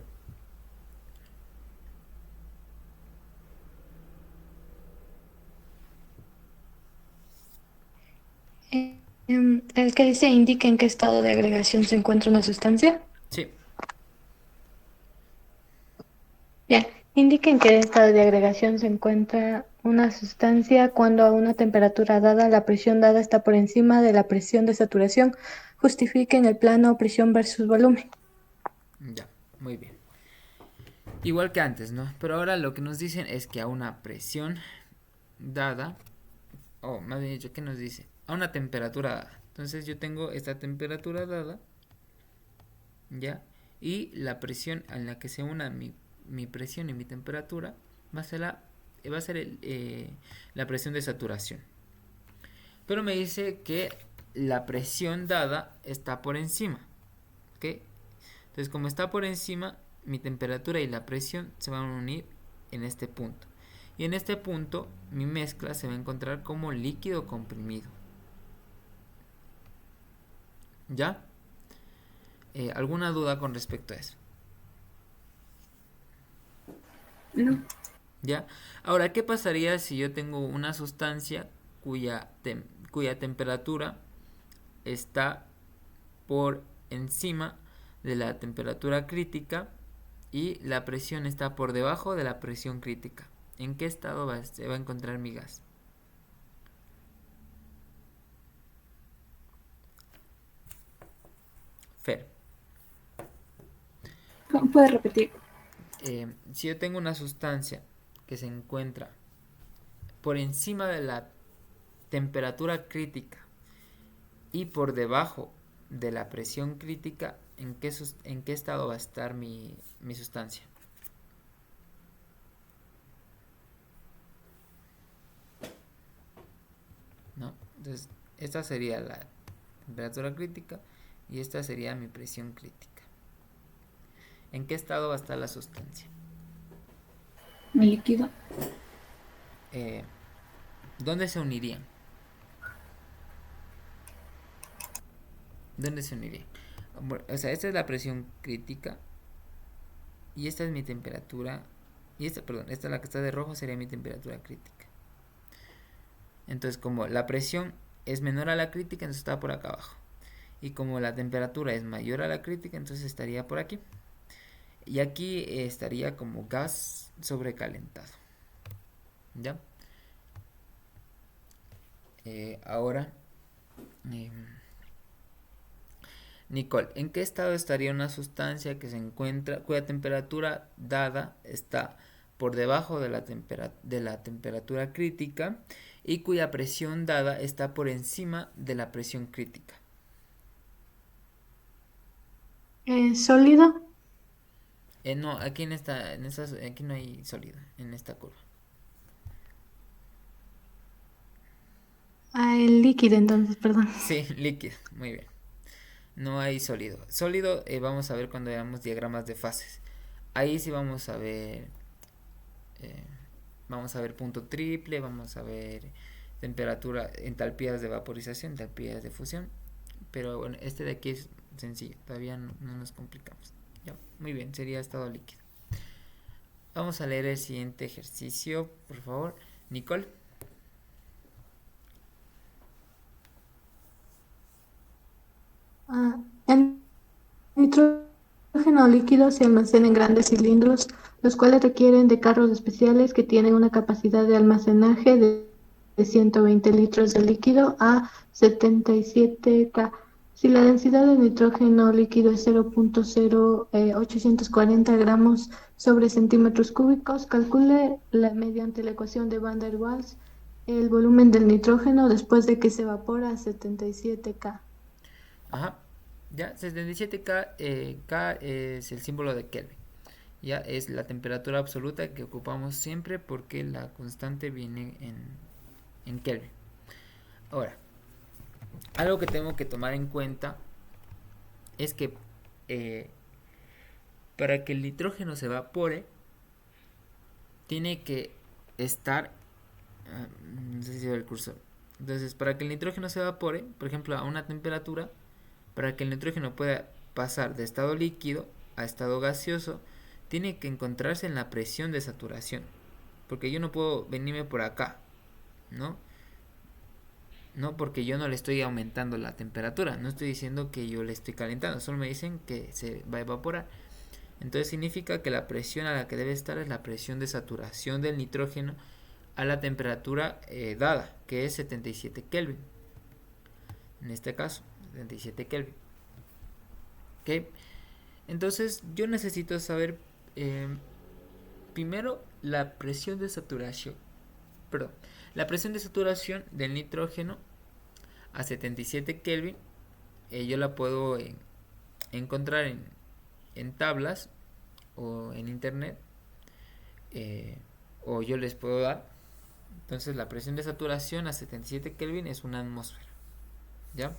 El que dice indica en qué estado de agregación se encuentra una sustancia. Sí. Bien, indica en qué estado de agregación se encuentra una sustancia cuando a una temperatura dada la presión dada está por encima de la presión de saturación. Justifique en el plano presión versus volumen. Ya, muy bien. Igual que antes, ¿no? Pero ahora lo que nos dicen es que a una presión dada, o más bien dicho, ¿qué nos dice? A una temperatura dada. Entonces yo tengo esta temperatura dada, ¿ya? Y la presión en la que se una mi presión y mi temperatura va a ser la presión de saturación. Pero me dice que la presión dada está por encima, ¿ok? Entonces, como está por encima, mi temperatura y la presión se van a unir en este punto. Y en este punto, mi mezcla se va a encontrar como líquido comprimido. ¿Ya? ¿Alguna duda con respecto a eso? No. ¿Ya? Ahora, ¿qué pasaría si yo tengo una sustancia cuya temperatura está por encima de la temperatura crítica y la presión está por debajo de la presión crítica? ¿En qué estado se va a encontrar mi gas? Fer. ¿Puedes repetir? Si yo tengo una sustancia que se encuentra por encima de la temperatura crítica y por debajo de la presión crítica, ¿en qué estado va a estar mi sustancia? ¿No? Entonces, esta sería la temperatura crítica y esta sería mi presión crítica. ¿En qué estado va a estar la sustancia? ¿Mi líquido? ¿Dónde se unirían? ¿Dónde se unirían? O sea, esta es la presión crítica y esta es mi temperatura Y esta la que está de rojo sería mi temperatura crítica. Entonces, como la presión es menor a la crítica, entonces está por acá abajo. Y como la temperatura es mayor a la crítica, entonces estaría por aquí. Y aquí estaría como gas sobrecalentado. ¿Ya? Ahora, eh, Nicole, ¿en qué estado estaría una sustancia que se encuentra, cuya temperatura dada está por debajo de la temperatura crítica y cuya presión dada está por encima de la presión crítica? ¿Sólido? No, aquí aquí no hay sólido en esta curva. Ah, el líquido entonces, perdón. Sí, líquido, muy bien. No hay sólido. Sólido vamos a ver cuando veamos diagramas de fases. Ahí sí eh, vamos a ver punto triple, vamos a ver temperatura, entalpías de vaporización, entalpías de fusión. Pero bueno, este de aquí es sencillo, todavía no nos complicamos. Ya, muy bien, sería estado líquido. Vamos a leer el siguiente ejercicio, por favor. Nicole. El nitrógeno líquido se almacena en grandes cilindros, los cuales requieren de carros especiales que tienen una capacidad de almacenaje de 120 litros de líquido a 77 K. Si la densidad de nitrógeno líquido es 0.0840 gramos sobre centímetros cúbicos, calcule mediante la ecuación de Van der Waals el volumen del nitrógeno después de que se evapora a 77 K. Ajá. Ya, 77K, K es el símbolo de Kelvin. Ya es la temperatura absoluta que ocupamos siempre porque la constante viene en Kelvin. Ahora, algo que tengo que tomar en cuenta es que para que el nitrógeno se evapore, tiene que estar... no sé si ve el cursor. Entonces, para que el nitrógeno se evapore, por ejemplo, a una temperatura, para que el nitrógeno pueda pasar de estado líquido a estado gaseoso, tiene que encontrarse en la presión de saturación. Porque yo no puedo venirme por acá, ¿no? No, porque yo no le estoy aumentando la temperatura. No estoy diciendo que yo le estoy calentando. Solo me dicen que se va a evaporar. Entonces significa que la presión a la que debe estar es la presión de saturación del nitrógeno a la temperatura dada, que es 77 Kelvin. En este caso, 77 Kelvin. ¿Ok? Entonces yo necesito saber primero la presión de saturación. Perdón. La presión de saturación del nitrógeno a 77 Kelvin yo la puedo encontrar en tablas o en internet o yo les puedo dar. Entonces la presión de saturación a 77 Kelvin es una atmósfera. ¿Ya?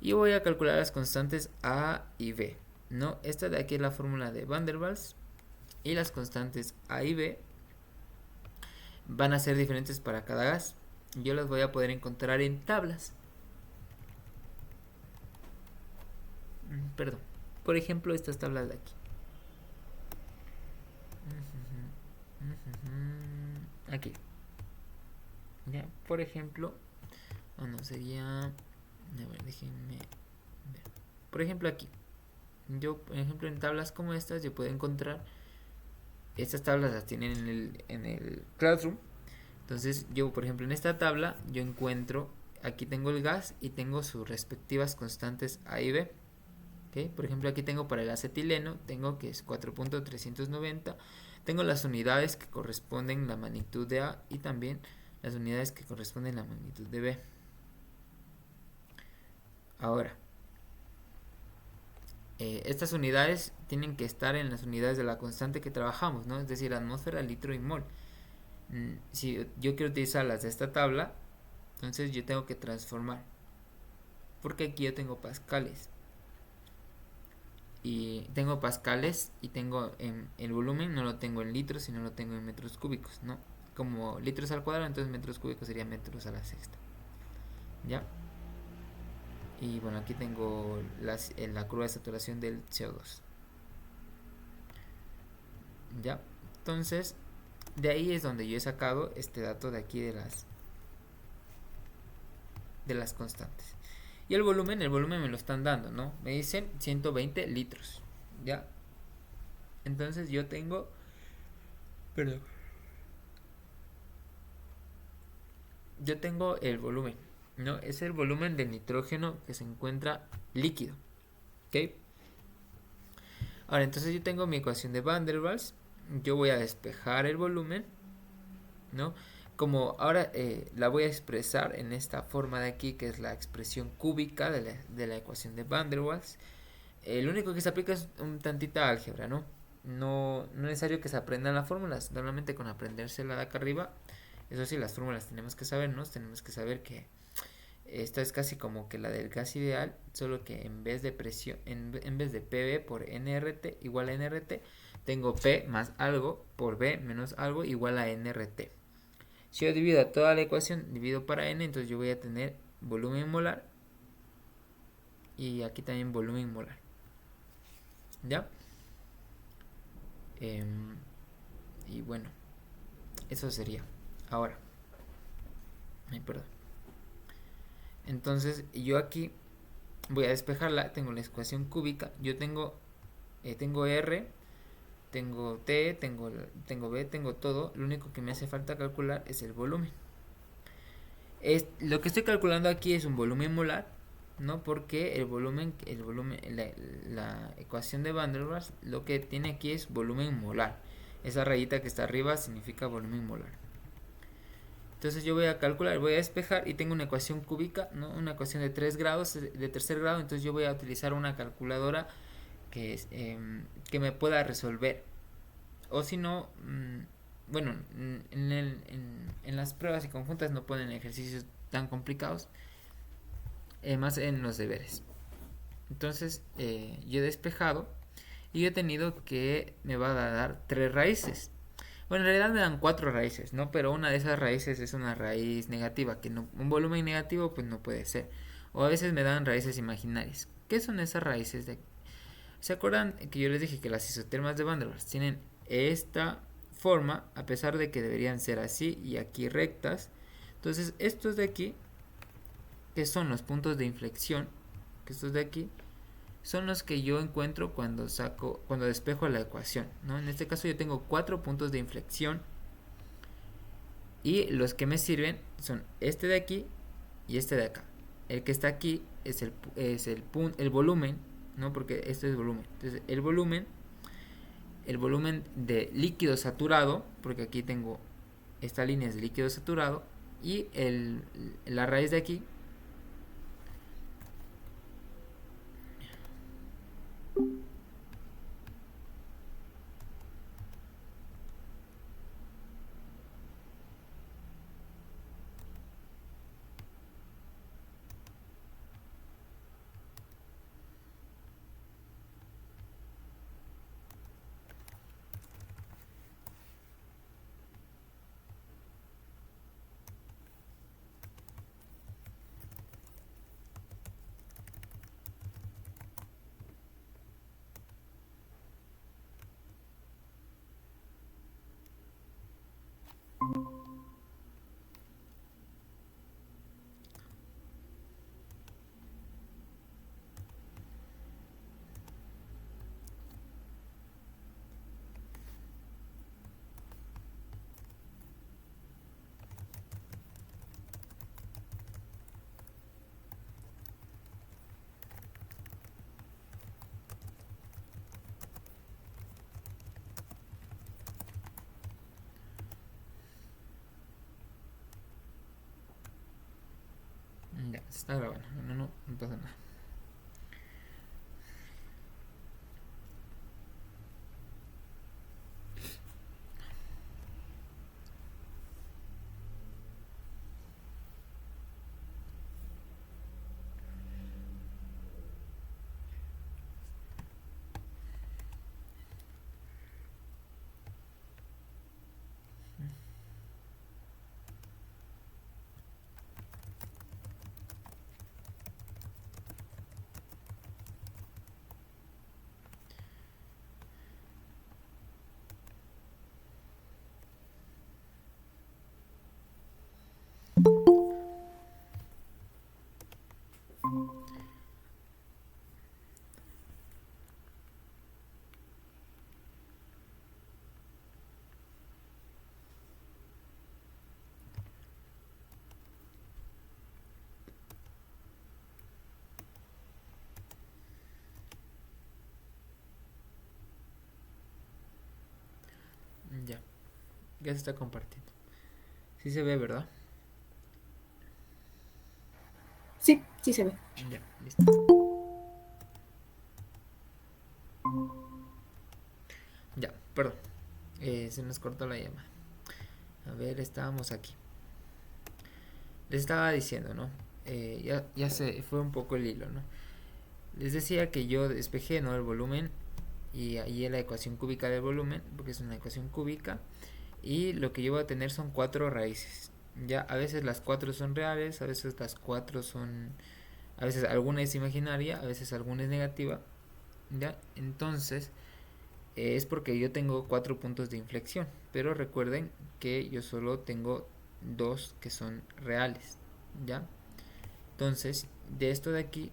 Y voy a calcular las constantes A y B. ¿No? Esta de aquí es la fórmula de Van der Waals. Y las constantes A y B van a ser diferentes para cada gas. Yo las voy a poder encontrar en tablas. Perdón. Por ejemplo, estas tablas de aquí. Aquí. Ya, por ejemplo, no sería. A ver, déjenme ver. Por ejemplo, aquí. Yo, por ejemplo, en tablas como estas, yo puedo encontrar. Estas tablas las tienen en el Classroom. Entonces, yo, por ejemplo, en esta tabla, yo encuentro. Aquí tengo el gas y tengo sus respectivas constantes A y B. ¿Okay? Por ejemplo, aquí tengo para el acetileno, tengo que es 4.390. Tengo las unidades que corresponden la magnitud de A y también las unidades que corresponden la magnitud de B. Ahora, estas unidades tienen que estar en las unidades de la constante que trabajamos, ¿no? Es decir, atmósfera, litro y mol. Si yo quiero utilizar las de esta tabla, entonces yo tengo que transformar. Porque aquí yo tengo pascales. Y tengo pascales y tengo el volumen, no lo tengo en litros, sino lo tengo en metros cúbicos, ¿no? Como litros al cuadrado, entonces metros cúbicos sería metros a la sexta. ¿Ya? Y bueno, aquí tengo la curva de saturación del CO2. ¿Ya? Entonces, de ahí es donde yo he sacado este dato de aquí de las constantes. Y el volumen me lo están dando, ¿no? Me dicen 120 litros, ¿ya? Entonces yo tengo, perdón, yo tengo el volumen, ¿no? Es el volumen del nitrógeno que se encuentra líquido, ¿ok? Ahora, entonces yo tengo mi ecuación de Van der Waals, yo voy a despejar el volumen, ¿no? Como ahora la voy a expresar en esta forma de aquí, que es la expresión cúbica de la ecuación de Van der Waals. Lo único que se aplica es un tantita álgebra, ¿no? No es necesario que se aprendan las fórmulas. Normalmente con aprendérsela de acá arriba, eso sí, las fórmulas tenemos que sabernos. Tenemos que saber que esta es casi como que la del gas ideal, solo que en vez de presión, en vez de PV por nRT igual a nRT, tengo P más algo por B menos algo igual a nRT. Si yo divido toda la ecuación, divido para n, entonces yo voy a tener volumen molar y aquí también volumen molar. ¿Ya? Y bueno, eso sería. Ahora, ay, perdón. Entonces yo aquí voy a despejarla. Tengo la ecuación cúbica. Yo tengo R, tengo T, tengo B, tengo todo. Lo único que me hace falta calcular es el volumen. Lo que estoy calculando aquí es un volumen molar, ¿no? Porque la ecuación de Van der Waals lo que tiene aquí es volumen molar. Esa rayita que está arriba significa volumen molar. Entonces yo voy a calcular, voy a despejar y tengo una ecuación cúbica, ¿no? Una ecuación de 3 grados, de tercer grado. Entonces yo voy a utilizar una calculadora que me pueda resolver. O si no, bueno, en las pruebas y conjuntas no ponen ejercicios tan complicados, más en los deberes. Entonces yo he despejado y he tenido que me va a dar 3 raíces. Bueno, en realidad me dan 4 raíces, ¿no? Pero una de esas raíces es una raíz negativa, que no, un volumen negativo pues no puede ser. O a veces me dan raíces imaginarias. ¿Qué son esas raíces de aquí? ¿Se acuerdan que yo les dije que las isotermas de Van der Waals tienen esta forma, a pesar de que deberían ser así y aquí rectas? Entonces estos de aquí, que son los puntos de inflexión, que estos de aquí, son los que yo encuentro cuando despejo la ecuación, ¿no? En este caso yo tengo 4 puntos de inflexión y los que me sirven son este de aquí y este de acá. El que está aquí es el volumen, ¿no? Porque esto es volumen. Entonces el volumen de líquido saturado, porque aquí tengo esta línea es de líquido saturado, y la raíz de aquí ya se está grabando, no pasa nada. Ya se está compartiendo. Sí se ve, ¿verdad? Sí, sí se ve. Ya, listo. Ya, perdón. Se nos cortó la llamada. A ver, estábamos aquí. Les estaba diciendo, ¿no? Ya se fue un poco el hilo, ¿no? Les decía que yo despejé, ¿no? El volumen y ahí la ecuación cúbica del volumen, porque es una ecuación cúbica. Y lo que yo voy a tener son 4 raíces. Ya, a veces las 4 son reales, a veces las 4 son... A veces alguna es imaginaria, a veces alguna es negativa. ¿Ya? Entonces, es porque yo tengo 4 puntos de inflexión. Pero recuerden que yo solo tengo 2 que son reales. ¿Ya? Entonces, de esto de aquí,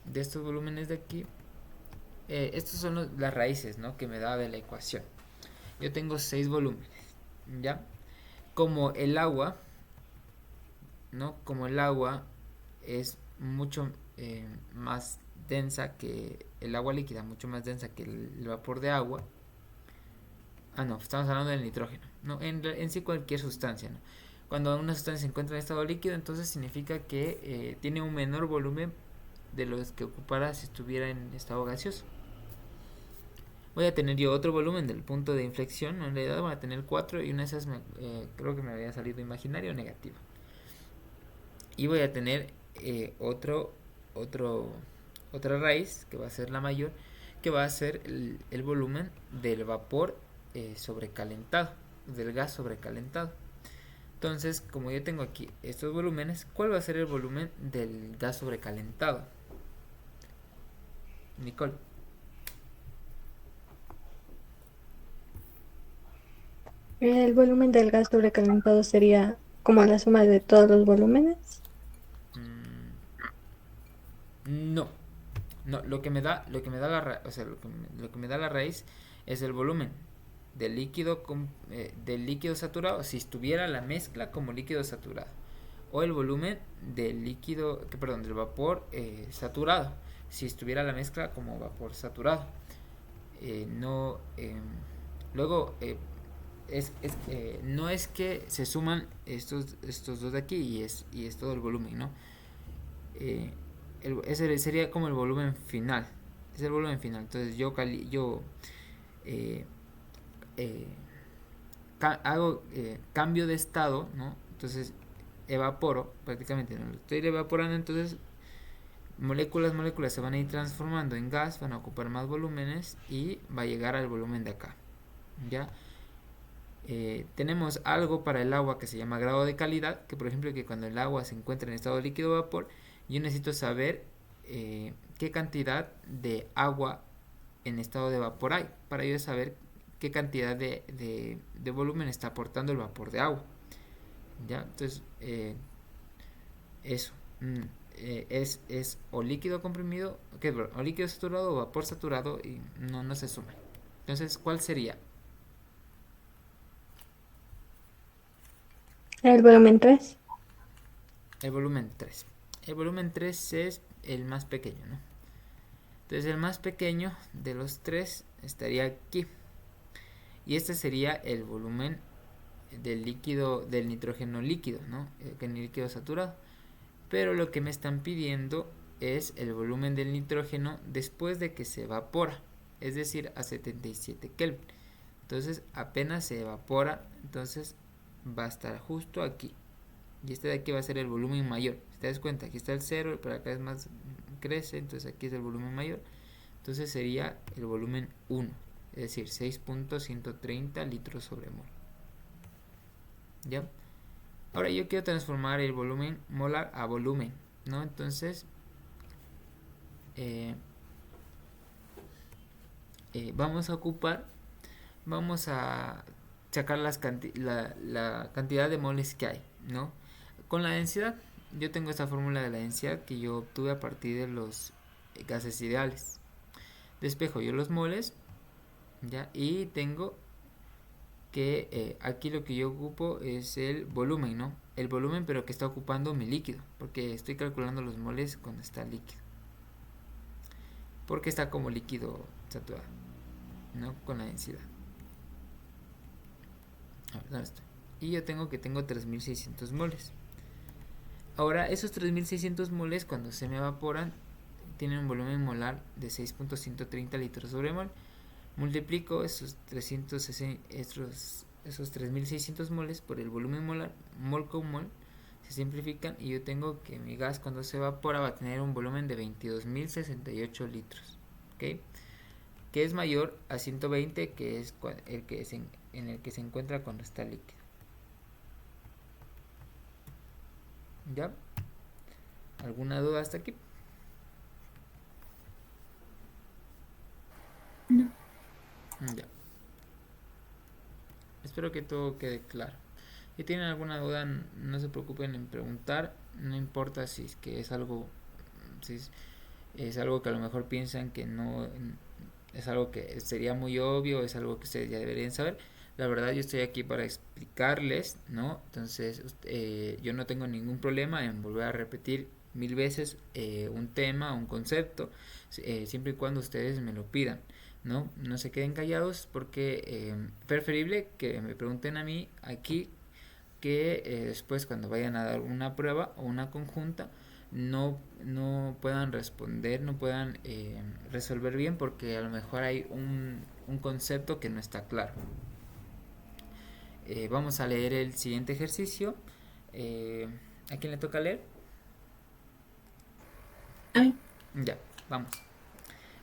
de estos volúmenes de aquí, estos son las raíces, ¿no? Que me da de la ecuación. Yo tengo 6 volúmenes. ¿Ya? Como el agua, ¿no? Como el agua es mucho más densa que el agua líquida, mucho más densa que el vapor de agua. Ah, no, estamos hablando del nitrógeno. No, en sí cualquier sustancia, ¿no? Cuando una sustancia se encuentra en estado líquido, entonces significa que tiene un menor volumen de los que ocupara si estuviera en estado gaseoso. Voy a tener yo otro volumen del punto de inflexión, ¿no? En realidad voy a tener 4 y una de esas creo que me había salido imaginario o negativo. Y voy a tener otro, otra raíz, que va a ser la mayor, que va a ser el volumen del vapor sobrecalentado, del gas sobrecalentado. Entonces, como yo tengo aquí estos volúmenes, ¿cuál va a ser el volumen del gas sobrecalentado? Nicole. El volumen del gas sobrecalentado sería como la suma de todos los volúmenes. Mm, no, no, lo que me da o sea, lo que me da la raíz es el volumen del líquido saturado si estuviera la mezcla como líquido saturado, o el volumen del líquido, perdón, del vapor saturado si estuviera la mezcla como vapor saturado. No, luego no es que se suman estos dos de aquí y es todo el volumen, ¿no? Eh, ese sería como el volumen final. Es el volumen final. Entonces yo eh, eh, hago cambio de estado, ¿no? Entonces evaporo, prácticamente no lo estoy evaporando, entonces moléculas se van a ir transformando en gas, van a ocupar más volúmenes y va a llegar al volumen de acá. ¿Ya? Tenemos algo para el agua que se llama grado de calidad, que por ejemplo que cuando el agua se encuentra en estado líquido o vapor, yo necesito saber qué cantidad de agua en estado de vapor hay, para yo saber qué cantidad de volumen está aportando el vapor de agua. ¿Ya? Entonces, eso. Es o líquido comprimido, o líquido saturado o vapor saturado y no se suma. Entonces, ¿cuál sería? El volumen 3. El volumen 3. El volumen 3 es el más pequeño, ¿no? Entonces el más pequeño de los tres estaría aquí. Y este sería el volumen del líquido, del nitrógeno líquido, ¿no? El líquido saturado. Pero lo que me están pidiendo es el volumen del nitrógeno después de que se evapora, es decir, a 77 Kelvin. Entonces apenas se evapora, entonces va a estar justo aquí. Y este de aquí va a ser el volumen mayor. Si te das cuenta, aquí está el 0, pero acá es más, crece, entonces aquí es el volumen mayor. Entonces sería el volumen 1, es decir, 6.130 litros sobre mol. ¿Ya? Ahora yo quiero transformar el volumen molar a volumen, ¿no? Entonces, vamos a ocupar, vamos a sacar la cantidad de moles que hay, ¿no? Con la densidad, yo tengo esta fórmula de la densidad que yo obtuve a partir de los gases ideales. Despejo yo los moles, ¿ya? Y tengo que aquí lo que yo ocupo es el volumen, ¿no? El volumen pero que está ocupando mi líquido, porque estoy calculando los moles cuando está líquido. Porque está como líquido saturado, ¿no? Con la densidad. A ver, ¿dónde está? Y yo tengo 3600 moles. Ahora, esos 3600 moles, cuando se me evaporan, tienen un volumen molar de 6.130 litros sobre mol. Multiplico esos 3600 moles por el volumen molar, mol con mol, se simplifican y yo tengo que mi gas cuando se evapora va a tener un volumen de 22.068 litros, ¿ok? Que es mayor a 120, que es en el que se encuentra cuando está líquido. ¿Ya? ¿Alguna duda hasta aquí? No. Ya. Espero que todo quede claro. Si tienen alguna duda, no se preocupen en preguntar. No importa si es que es algo, si es algo que a lo mejor piensan que no es algo que sería muy obvio, es algo que ustedes ya deberían saber. La verdad, yo estoy aquí para explicarles, ¿no? Entonces, yo no tengo ningún problema en volver a repetir 1000 veces un tema, un concepto, siempre y cuando ustedes me lo pidan. ¿No? No se queden callados porque preferible que me pregunten a mí aquí que después cuando vayan a dar una prueba o una conjunta no puedan responder, no puedan resolver bien porque a lo mejor hay un concepto que no está claro. Vamos a leer el siguiente ejercicio. ¿A quién le toca leer? A mí. Ya, vamos.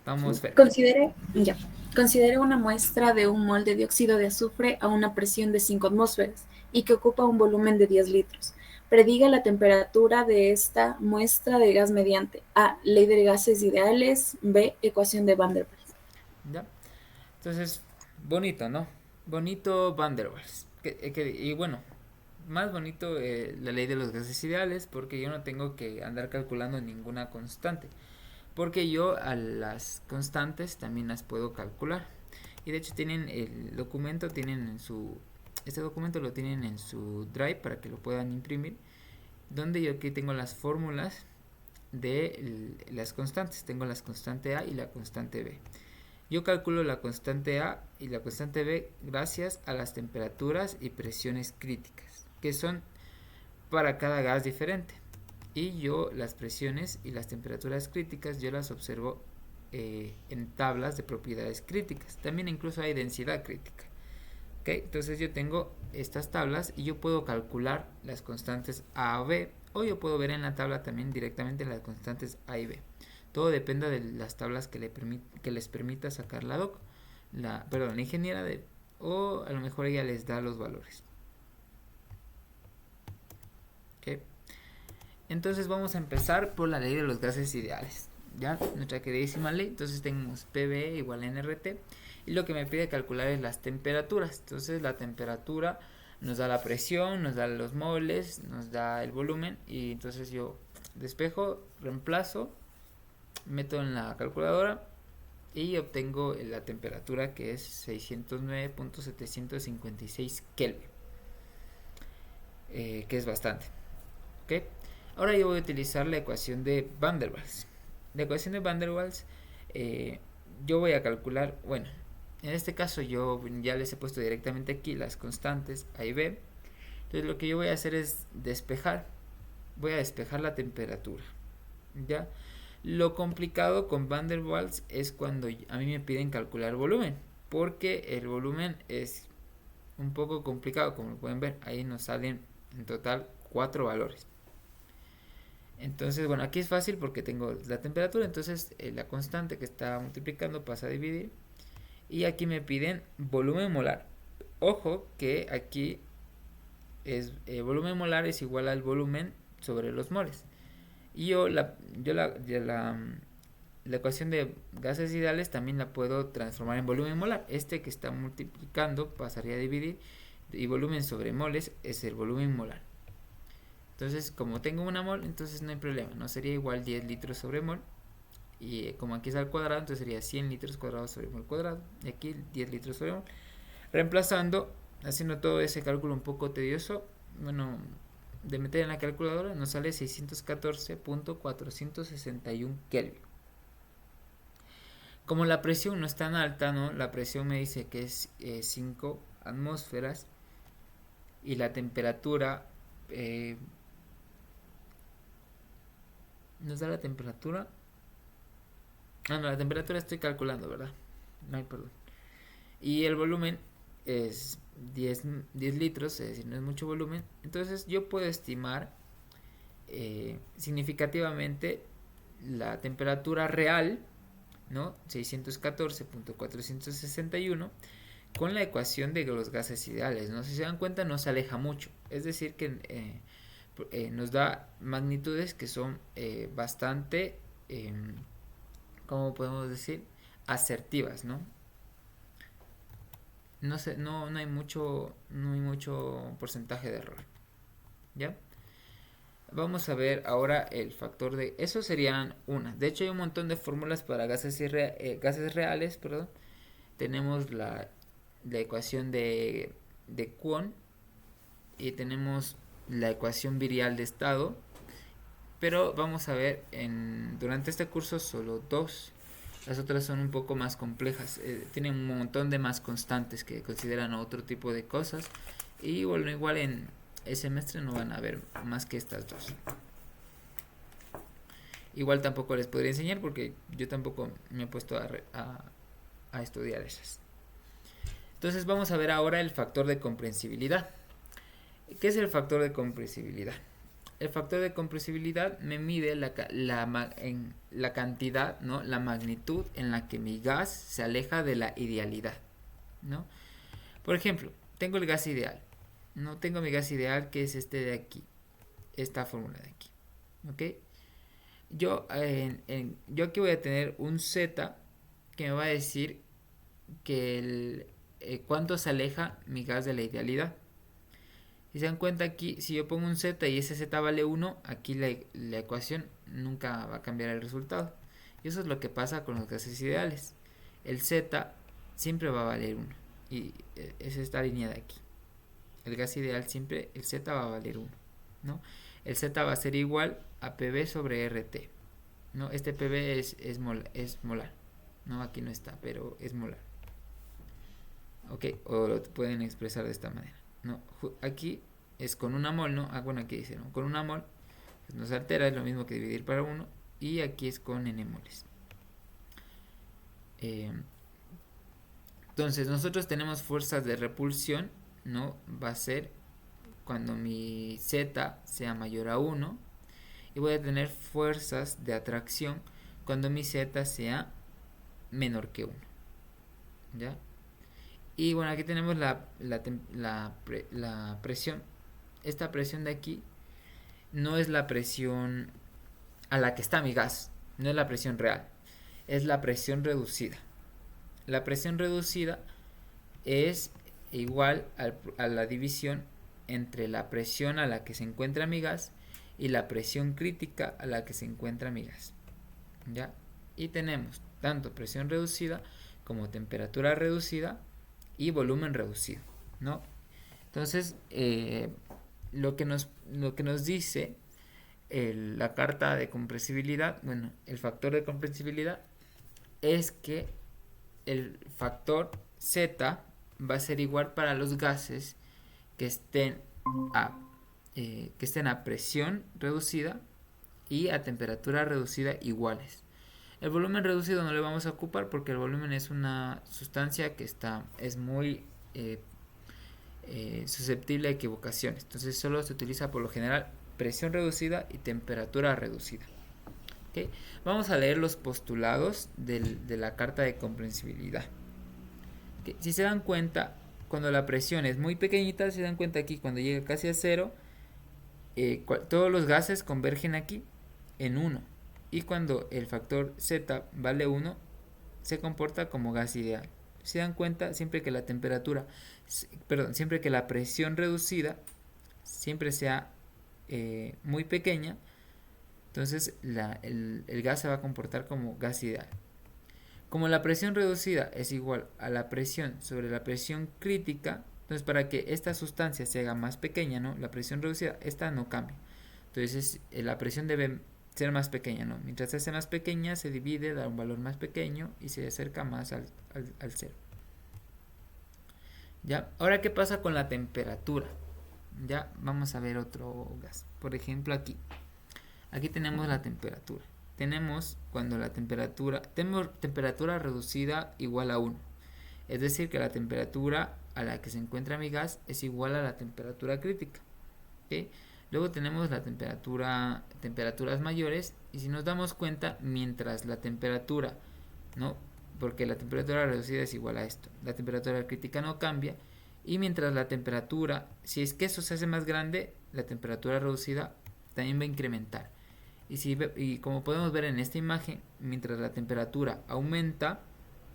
Vamos, Fer. Considere una muestra de un mol de dióxido de azufre a una presión de 5 atmósferas y que ocupa un volumen de 10 litros. Prediga la temperatura de esta muestra de gas mediante A. Ley de gases ideales. B. Ecuación de Van der Waals. ¿Ya? Entonces, bonito, ¿no? Bonito Van der Waals. Y bueno, más bonito la ley de los gases ideales porque yo no tengo que andar calculando ninguna constante. Porque yo a las constantes también las puedo calcular. Y de hecho tienen el documento, este documento lo tienen en su Drive para que lo puedan imprimir. Donde yo aquí tengo las fórmulas de las constantes. Tengo la constante A y la constante B. Yo calculo la constante A y la constante B gracias a las temperaturas y presiones críticas, que son para cada gas diferente. Y yo las presiones y las temperaturas críticas yo las observo en tablas de propiedades críticas. También incluso hay densidad crítica. ¿Okay? Entonces yo tengo estas tablas y yo puedo calcular las constantes A o B, o yo puedo ver en la tabla también directamente las constantes A y B. Todo depende de las tablas que les permita sacar la ingeniera o a lo mejor ella les da los valores. ¿Okay? Entonces vamos a empezar por la ley de los gases ideales. ¿Ya? Nuestra queridísima ley. Entonces tenemos PV igual a NRT. Y lo que me pide calcular es las temperaturas. Entonces la temperatura nos da la presión, nos da los moles, nos da el volumen. Y entonces yo despejo, reemplazo, meto en la calculadora y obtengo la temperatura que es 609.756 Kelvin. Que es bastante. ¿Ok? Ahora yo voy a utilizar la ecuación de Van der Waals. La ecuación de Van der Waals, yo voy a calcular, bueno, en este caso yo ya les he puesto directamente aquí las constantes A y B. Entonces lo que yo voy a hacer es voy a despejar la temperatura. ¿Ya? Lo complicado con Van der Waals es cuando a mí me piden calcular volumen, porque el volumen es un poco complicado, como lo pueden ver, ahí nos salen en total 4 valores. Entonces, bueno, aquí es fácil porque tengo la temperatura, entonces la constante que está multiplicando pasa a dividir. Y aquí me piden volumen molar. Ojo que aquí volumen molar es igual al volumen sobre los moles. Y la ecuación de gases ideales también la puedo transformar en volumen molar. Este que está multiplicando pasaría a dividir. Y volumen sobre moles es el volumen molar. Entonces, como tengo una mol, entonces no hay problema. No sería igual 10 litros sobre mol. Y como aquí es al cuadrado, entonces sería 100 litros cuadrados sobre mol cuadrado. Y aquí 10 litros sobre mol. Reemplazando, haciendo todo ese cálculo un poco tedioso, bueno, de meter en la calculadora, nos sale 614.461 Kelvin. Como la presión no es tan alta, ¿no? La presión me dice que es 5 atmósferas. y la temperatura nos da la temperatura. No, la temperatura estoy calculando, ¿verdad? No, perdón. Y el volumen es 10 litros, es decir, no es mucho volumen. Entonces yo puedo estimar significativamente la temperatura real, ¿no? 614.461 con la ecuación de los gases ideales, ¿no? Si se dan cuenta, no se aleja mucho. Es decir, que nos da magnitudes que son bastante, ¿cómo podemos decir? Asertivas, ¿no? No sé, no hay mucho porcentaje de error. ¿Ya? Vamos a ver ahora el factor de... Eso serían una. De hecho hay un montón de fórmulas para gases reales, perdón. Tenemos la ecuación de Kwon y tenemos la ecuación virial de estado. Pero vamos a ver durante este curso solo dos. Las otras son un poco más complejas. Tienen un montón de más constantes que consideran otro tipo de cosas. Y bueno, igual en el semestre no van a ver más que estas dos. Igual tampoco les podría enseñar porque yo tampoco me he puesto a estudiar esas. Entonces vamos a ver ahora el factor de compresibilidad. ¿Qué es el factor de compresibilidad? El factor de compresibilidad me mide la cantidad, ¿no? La magnitud en la que mi gas se aleja de la idealidad, ¿no? Por ejemplo, tengo el gas ideal. No tengo mi gas ideal, que es este de aquí, esta fórmula de aquí, ¿ok? Yo aquí voy a tener un Z que me va a decir que cuánto se aleja mi gas de la idealidad. Si se dan cuenta aquí, si yo pongo un Z y ese Z vale 1, aquí la ecuación nunca va a cambiar el resultado. Y eso es lo que pasa con los gases ideales. El Z siempre va a valer 1. Y es esta línea de aquí. El gas ideal siempre, el Z va a valer 1, ¿no? El Z va a ser igual a PV sobre RT, ¿no? Este PV es molar, ¿no? Aquí no está, pero es molar. Ok, o lo pueden expresar de esta manera, ¿no? Aquí es con una mol, ¿no? Bueno, aquí dice, ¿no? Con una mol, pues no se altera, es lo mismo que dividir para 1. Y aquí es con n moles. Entonces, nosotros tenemos fuerzas de repulsión, ¿no? Va a ser cuando mi Z sea mayor a 1. Y voy a tener fuerzas de atracción cuando mi Z sea menor que 1. ¿Ya? Y bueno, aquí tenemos la presión. Esta presión de aquí no es la presión a la que está mi gas. No es la presión real. Es la presión reducida. La presión reducida es igual a la división entre la presión a la que se encuentra mi gas y la presión crítica a la que se encuentra mi gas. ¿Ya? Y tenemos tanto presión reducida como temperatura reducida y volumen reducido, ¿no? Entonces, lo que nos dice la carta de compresibilidad, bueno, el factor de compresibilidad, es que el factor Z va a ser igual para los gases que estén a presión reducida y a temperatura reducida iguales. El volumen reducido no le vamos a ocupar porque el volumen es una sustancia que es muy susceptible a equivocaciones. Entonces solo se utiliza por lo general presión reducida y temperatura reducida. ¿Okay? Vamos a leer los postulados de la carta de compresibilidad. ¿Okay? Si se dan cuenta, cuando la presión es muy pequeñita, se dan cuenta aquí cuando llega casi a 0, todos los gases convergen aquí en 1. Y cuando el factor Z vale 1, se comporta como gas ideal. Se dan cuenta, siempre que la siempre que la presión reducida siempre sea muy pequeña, entonces el gas se va a comportar como gas ideal. Como la presión reducida es igual a la presión sobre la presión crítica, entonces para que esta sustancia se haga más pequeña, ¿no? La presión reducida, esta no cambia. Entonces la presión debe ser más pequeña, ¿no? Mientras se hace más pequeña, se divide, da un valor más pequeño y se acerca más al cero. ¿Ya? Ahora, ¿qué pasa con la temperatura? Ya vamos a ver otro gas. Por ejemplo, aquí tenemos la temperatura. Tenemos cuando tenemos temperatura reducida igual a 1. Es decir, que la temperatura a la que se encuentra mi gas es igual a la temperatura crítica. ¿Okay? Luego tenemos temperaturas mayores, y si nos damos cuenta, mientras la temperatura, ¿no? Porque la temperatura reducida es igual a esto, la temperatura crítica no cambia, y mientras la temperatura, si es que eso se hace más grande, la temperatura reducida también va a incrementar. Y como podemos ver en esta imagen, mientras la temperatura aumenta,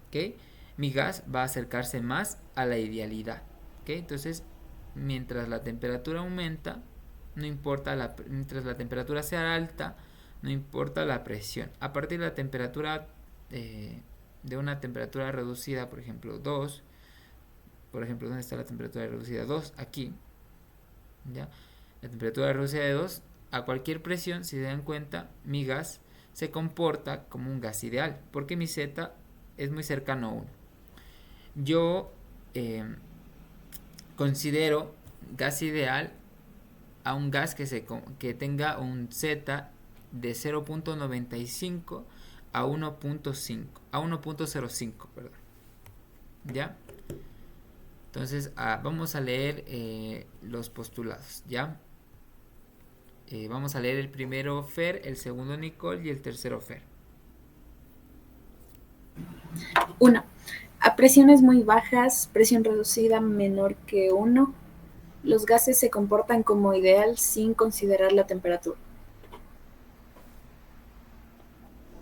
¿okay? Mi gas va a acercarse más a la idealidad. ¿Okay? Entonces, mientras la temperatura aumenta, no importa mientras la temperatura sea alta, no importa la presión. A partir de la temperatura de una temperatura reducida, por ejemplo 2, por ejemplo, ¿dónde está la temperatura reducida? 2, aquí. ¿Ya? La temperatura reducida de 2, a cualquier presión, si se dan cuenta, mi gas se comporta como un gas ideal, porque mi Z es muy cercano a 1. Yo considero gas ideal a un gas que tenga un Z de 0.95 a 1.05, perdón. ¿Ya? Entonces vamos a leer los postulados, ¿ya? Vamos a leer el primero Fer, el segundo Nicole y el tercero Fer. 1. A presiones muy bajas, presión reducida menor que 1, los gases se comportan como ideal sin considerar la temperatura.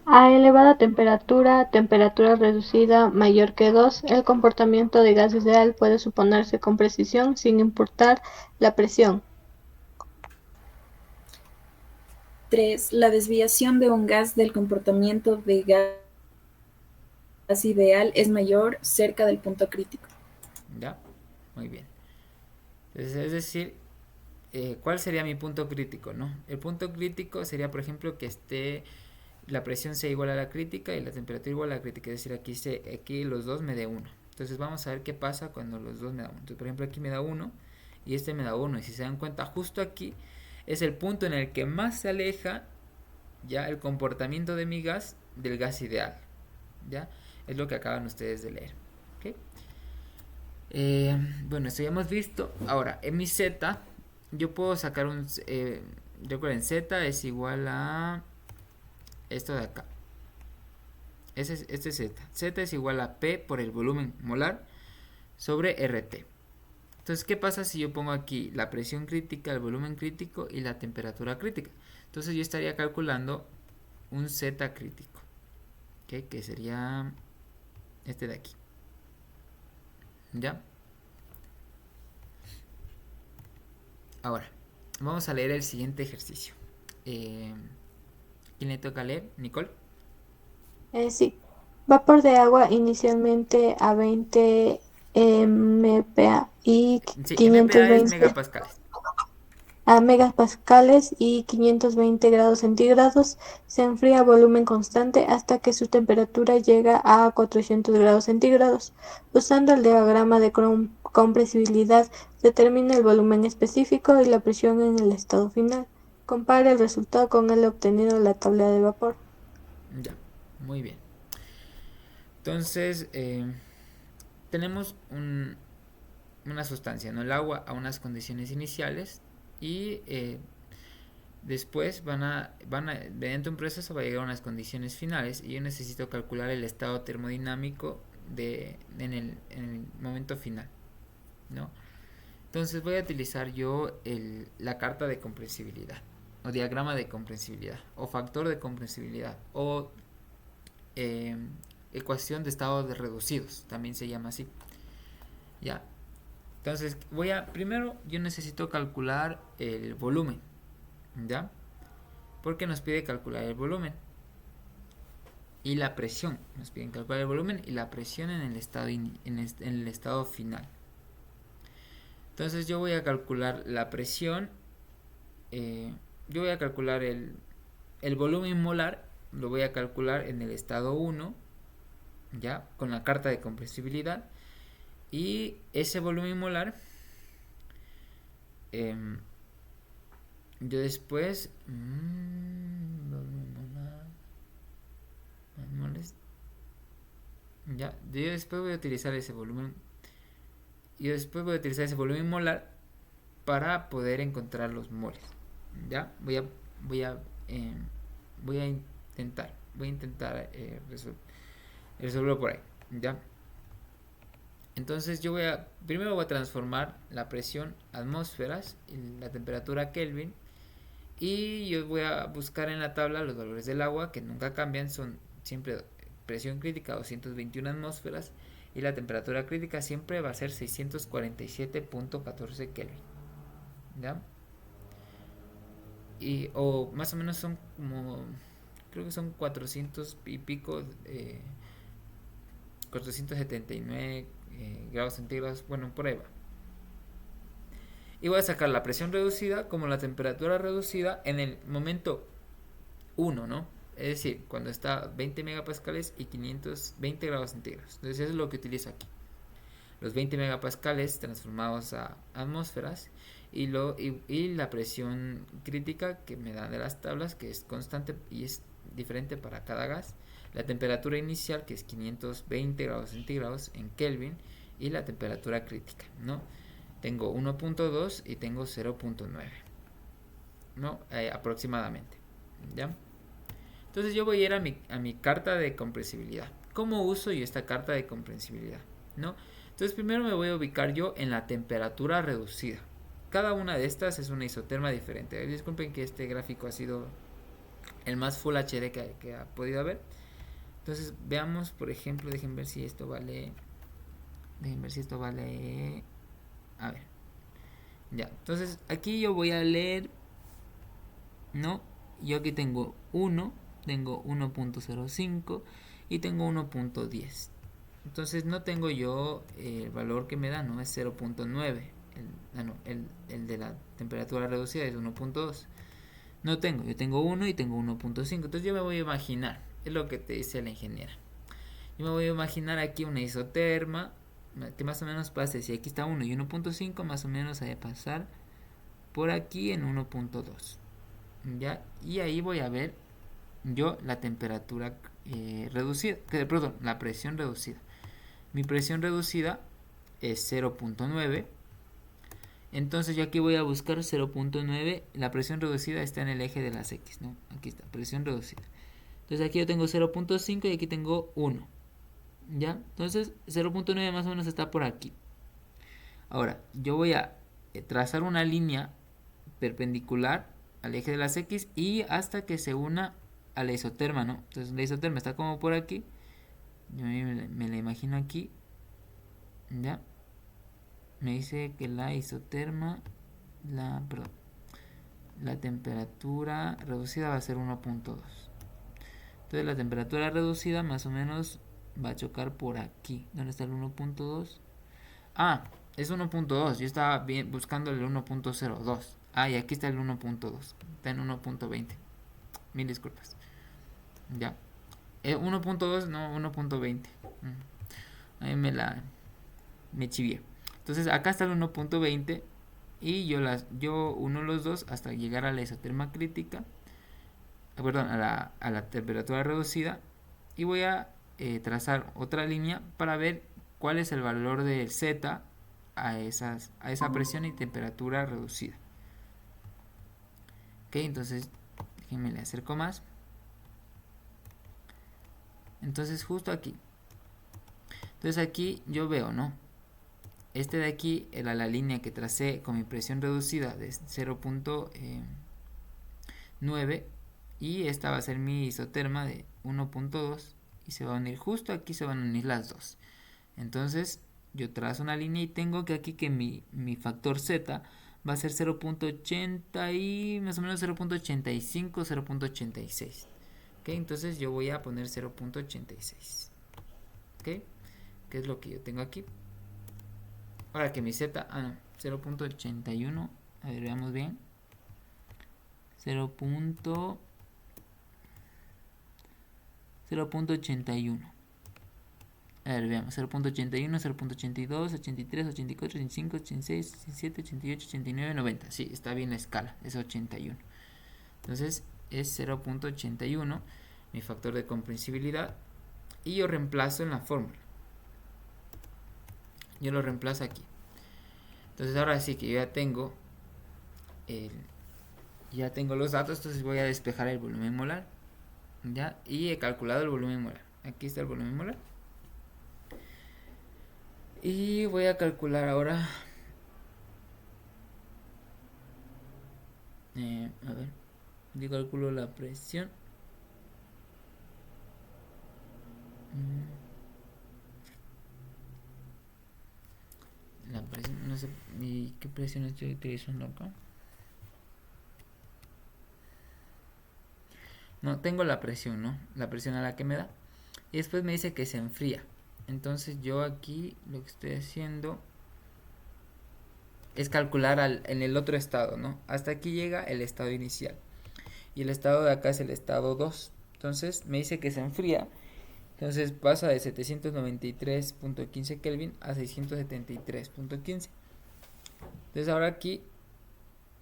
A elevada temperatura, temperatura reducida mayor que 2, el comportamiento de gas ideal puede suponerse con precisión sin importar la presión. 3. La desviación de un gas del comportamiento de gas ideal es mayor cerca del punto crítico. ¿Ya? Muy bien. Entonces, es decir, ¿cuál sería mi punto crítico, no? El punto crítico sería, por ejemplo, que la presión sea igual a la crítica y la temperatura igual a la crítica. Es decir, aquí los dos me dé 1. Entonces vamos a ver qué pasa cuando los dos me dan 1. Entonces, por ejemplo, aquí me da 1 y este me da 1. Y si se dan cuenta, justo aquí es el punto en el que más se aleja ya el comportamiento de mi gas del gas ideal. ¿Ya? Es lo que acaban ustedes de leer. ¿Okay? Bueno, esto ya hemos visto. Ahora, en mi Z, yo puedo sacar recuerden, Z es igual a esto de acá. Este es Z. Z es igual a P por el volumen molar sobre RT. Entonces, ¿qué pasa si yo pongo aquí la presión crítica, el volumen crítico y la temperatura crítica? Entonces yo estaría calculando un Z crítico, ¿okay? Que sería este de aquí. ¿Ya? Ahora, vamos a leer el siguiente ejercicio. ¿Quién le toca leer? ¿Nicole? Sí. Vapor de agua inicialmente a 20 MPa y Sí, MPa es 520 megapascales. a megapascales y 520 grados centígrados. Se enfría a volumen constante hasta que su temperatura llega a 400 grados centígrados. Usando el diagrama de compresibilidad, determina el volumen específico y la presión en el estado final. Compare el resultado con el obtenido en la tabla de vapor. Ya, muy bien. Entonces, tenemos una sustancia, ¿no? El agua a unas condiciones iniciales y después mediante un proceso va a llegar a unas condiciones finales y yo necesito calcular el estado termodinámico en el momento final, ¿no? Entonces voy a utilizar yo la carta de compresibilidad o diagrama de compresibilidad o factor de compresibilidad o ecuación de estados reducidos, también se llama así. Ya. Entonces primero yo necesito calcular el volumen, ¿ya? Porque nos pide calcular el volumen y la presión. Nos piden calcular el volumen y la presión en el estado final. Entonces yo voy a calcular la presión. Yo voy a calcular el volumen molar. Lo voy a calcular en el estado 1, ya, con la carta de compresibilidad. Y ese volumen molar Yo después ya, yo después voy a utilizar ese volumen. Yo después voy a utilizar ese volumen molar para poder encontrar los moles. Ya, voy a eh, voy a intentar resolverlo por ahí. Ya. Entonces primero voy a transformar la presión atmósferas y la temperatura Kelvin, y yo voy a buscar en la tabla los valores del agua, que nunca cambian, son siempre presión crítica 221 atmósferas y la temperatura crítica siempre va a ser 647.14 Kelvin. ¿Ya? O más o menos son como, creo que son 400 y pico, 479 grados centígrados, bueno, por ahí va. Y voy a sacar la presión reducida como la temperatura reducida en el momento 1, ¿no? Es decir, cuando está 20 megapascales y 520 grados centígrados. Entonces eso es lo que utilizo aquí. Los 20 megapascales transformados a atmósferas y la presión crítica que me dan de las tablas, que es constante y es diferente para cada gas. La temperatura inicial, que es 520 grados centígrados en Kelvin, y la temperatura crítica, ¿no? Tengo 1.2 y tengo 0.9, ¿no? Aproximadamente, ¿ya? Entonces yo voy a ir a mi carta de compresibilidad. ¿Cómo uso yo esta carta de compresibilidad? ¿No? Entonces primero me voy a ubicar yo en la temperatura reducida. Cada una de estas es una isoterma diferente. Disculpen que este gráfico ha sido el más Full HD que ha podido haber. Entonces veamos, por ejemplo, dejen ver si esto vale. A ver. Ya, entonces aquí yo voy a leer, ¿no? Yo aquí tengo 1, tengo 1.05 y tengo 1.10. Entonces no tengo yo el valor que me da, ¿no? Es 0.9. El de la temperatura reducida es 1.2. No tengo, yo tengo 1 y tengo 1.5. Entonces yo me voy a imaginar, es lo que te dice la ingeniera. Yo me voy a imaginar aquí una isoterma que más o menos pase, si aquí está 1 y 1.5, más o menos hay que pasar por aquí en 1.2. ¿Ya? Y ahí voy a ver yo la temperatura reducida, perdón, la presión reducida. Mi presión reducida es 0.9. Entonces yo aquí voy a buscar 0.9. La presión reducida está en el eje de las X, ¿no? Aquí está, presión reducida. Entonces aquí yo tengo 0.5 y aquí tengo 1. ¿Ya? Entonces 0.9 más o menos está por aquí. Ahora, yo voy a trazar una línea perpendicular al eje de las X y hasta que se una a la isoterma, ¿no? Entonces la isoterma está como por aquí. Yo me la imagino aquí. ¿Ya? Me dice que la isoterma, la temperatura reducida va a ser 1.2. Entonces la temperatura reducida más o menos va a chocar por aquí. ¿Dónde está el 1.2? Ah, es 1.2. Yo estaba buscando el 1.02. Ah, y aquí está el 1.2. Está en 1.20. Mil disculpas. Ya. 1.2, no 1.20. Ahí me chivié. Entonces acá está el 1.20 y yo uno los dos hasta llegar a la isoterma crítica, perdón, a la temperatura reducida, y voy a trazar otra línea para ver cuál es el valor de Z a esa presión y temperatura reducida. Ok, entonces déjenme le acerco más. Entonces justo aquí. Entonces aquí yo veo, ¿no? Este de aquí era la línea que tracé con mi presión reducida de 0.9 y esta va a ser mi isoterma de 1.2 y se va a unir justo aquí, se van a unir las dos. Entonces yo trazo una línea y tengo que aquí que mi factor Z va a ser 0.80 y más o menos 0.85, 0.86. ¿Ok? Entonces yo voy a poner 0.86. ¿Ok? ¿Qué es lo que yo tengo aquí? Ahora que mi Z, 0.81, a ver, veamos bien. 0.81. A ver, veamos. 0.81, 0.82, 83, 84, 85, 86, 87, 88, 89, 90. Sí, está bien la escala. Es 81. Entonces es 0.81 mi factor de comprensibilidad. Y yo reemplazo en la fórmula. Yo lo reemplazo aquí. Entonces ahora sí que yo ya tengo los datos. Entonces voy a despejar el volumen molar. ¿Ya? Y he calculado el volumen molar. Aquí está el volumen molar. Y voy a calcular ahora. A ver. Yo calculo la presión. La presión, no sé. ¿Y qué presión estoy utilizando acá? No, tengo la presión, ¿no? La presión a la que me da. Y después me dice que se enfría. Entonces yo aquí lo que estoy haciendo es calcular en el otro estado, ¿no? Hasta aquí llega el estado inicial. Y el estado de acá es el estado 2. Entonces me dice que se enfría. Entonces pasa de 793.15 Kelvin a 673.15. Entonces ahora aquí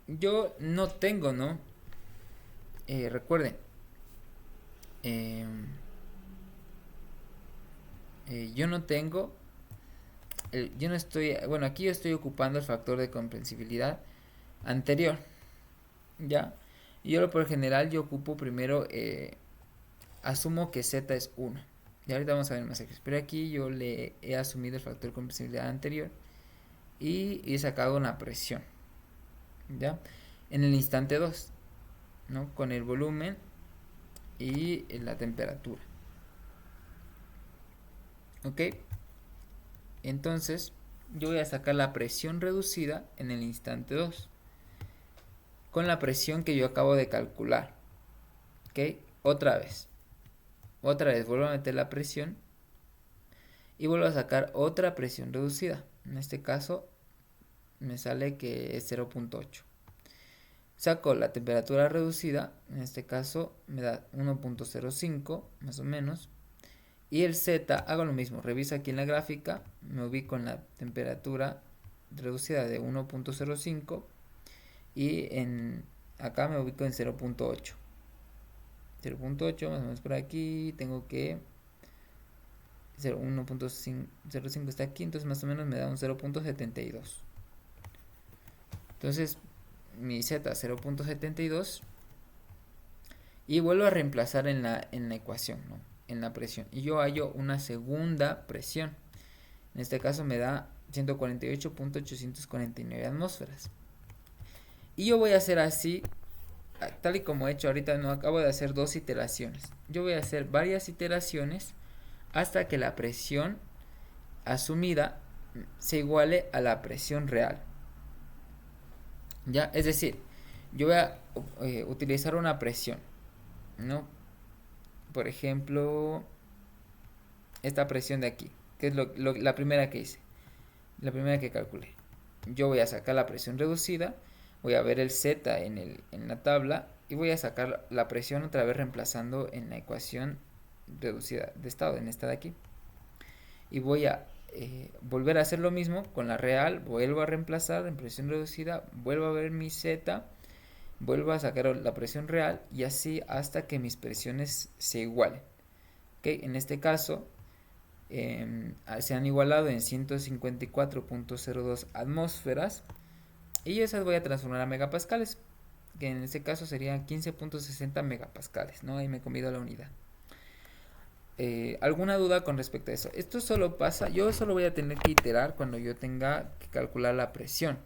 yo no tengo, ¿no? Recuerden. Yo no tengo. Yo no estoy. Bueno, aquí yo estoy ocupando el factor de comprensibilidad anterior. ¿Ya? Y yo por general yo ocupo primero. Asumo que Z es 1. Y ahorita vamos a ver más ejemplos. Pero aquí yo le he asumido el factor de comprensibilidad anterior. Y he sacado una presión. ¿Ya? En el instante 2. ¿No? Con el volumen y la temperatura. ¿Ok? Entonces yo voy a sacar la presión reducida en el instante 2 con la presión que yo acabo de calcular. ¿Ok? Otra vez vuelvo a meter la presión y vuelvo a sacar otra presión reducida. En este caso me sale que es 0.8. Saco la temperatura reducida, en este caso me da 1.05 más o menos. Y el Z, hago lo mismo, reviso aquí en la gráfica, me ubico en la temperatura reducida de 1.05 y acá me ubico en 0.8. 0.8 más o menos por aquí, tengo que 1.05 está aquí, entonces más o menos me da un 0.72. Entonces mi Z 0.72 y vuelvo a reemplazar en la ecuación, ¿no? En la presión, y yo hallo una segunda presión. En este caso me da 148.849 atmósferas. Y yo voy a hacer así, tal y como he hecho ahorita. No acabo de hacer 2 iteraciones. Yo voy a hacer varias iteraciones hasta que la presión asumida se iguale a la presión real. ¿Ya? Es decir, yo voy a utilizar una presión, ¿no? Por ejemplo, esta presión de aquí, que es la primera que hice, la primera que calculé. Yo voy a sacar la presión reducida, voy a ver el Z en la tabla y voy a sacar la presión otra vez reemplazando en la ecuación reducida de estado, en esta de aquí. Y voy a volver a hacer lo mismo con la real, vuelvo a reemplazar en presión reducida, vuelvo a ver mi Z, vuelvo a sacar la presión real y así hasta que mis presiones se igualen. ¿Okay? En este caso se han igualado en 154.02 atmósferas y esas voy a transformar a megapascales, que en este caso serían 15.60 megapascales, ¿no? Ahí me he comido la unidad. ¿Alguna duda con respecto a eso? Esto solo pasa, yo solo voy a tener que iterar cuando yo tenga que calcular la presión,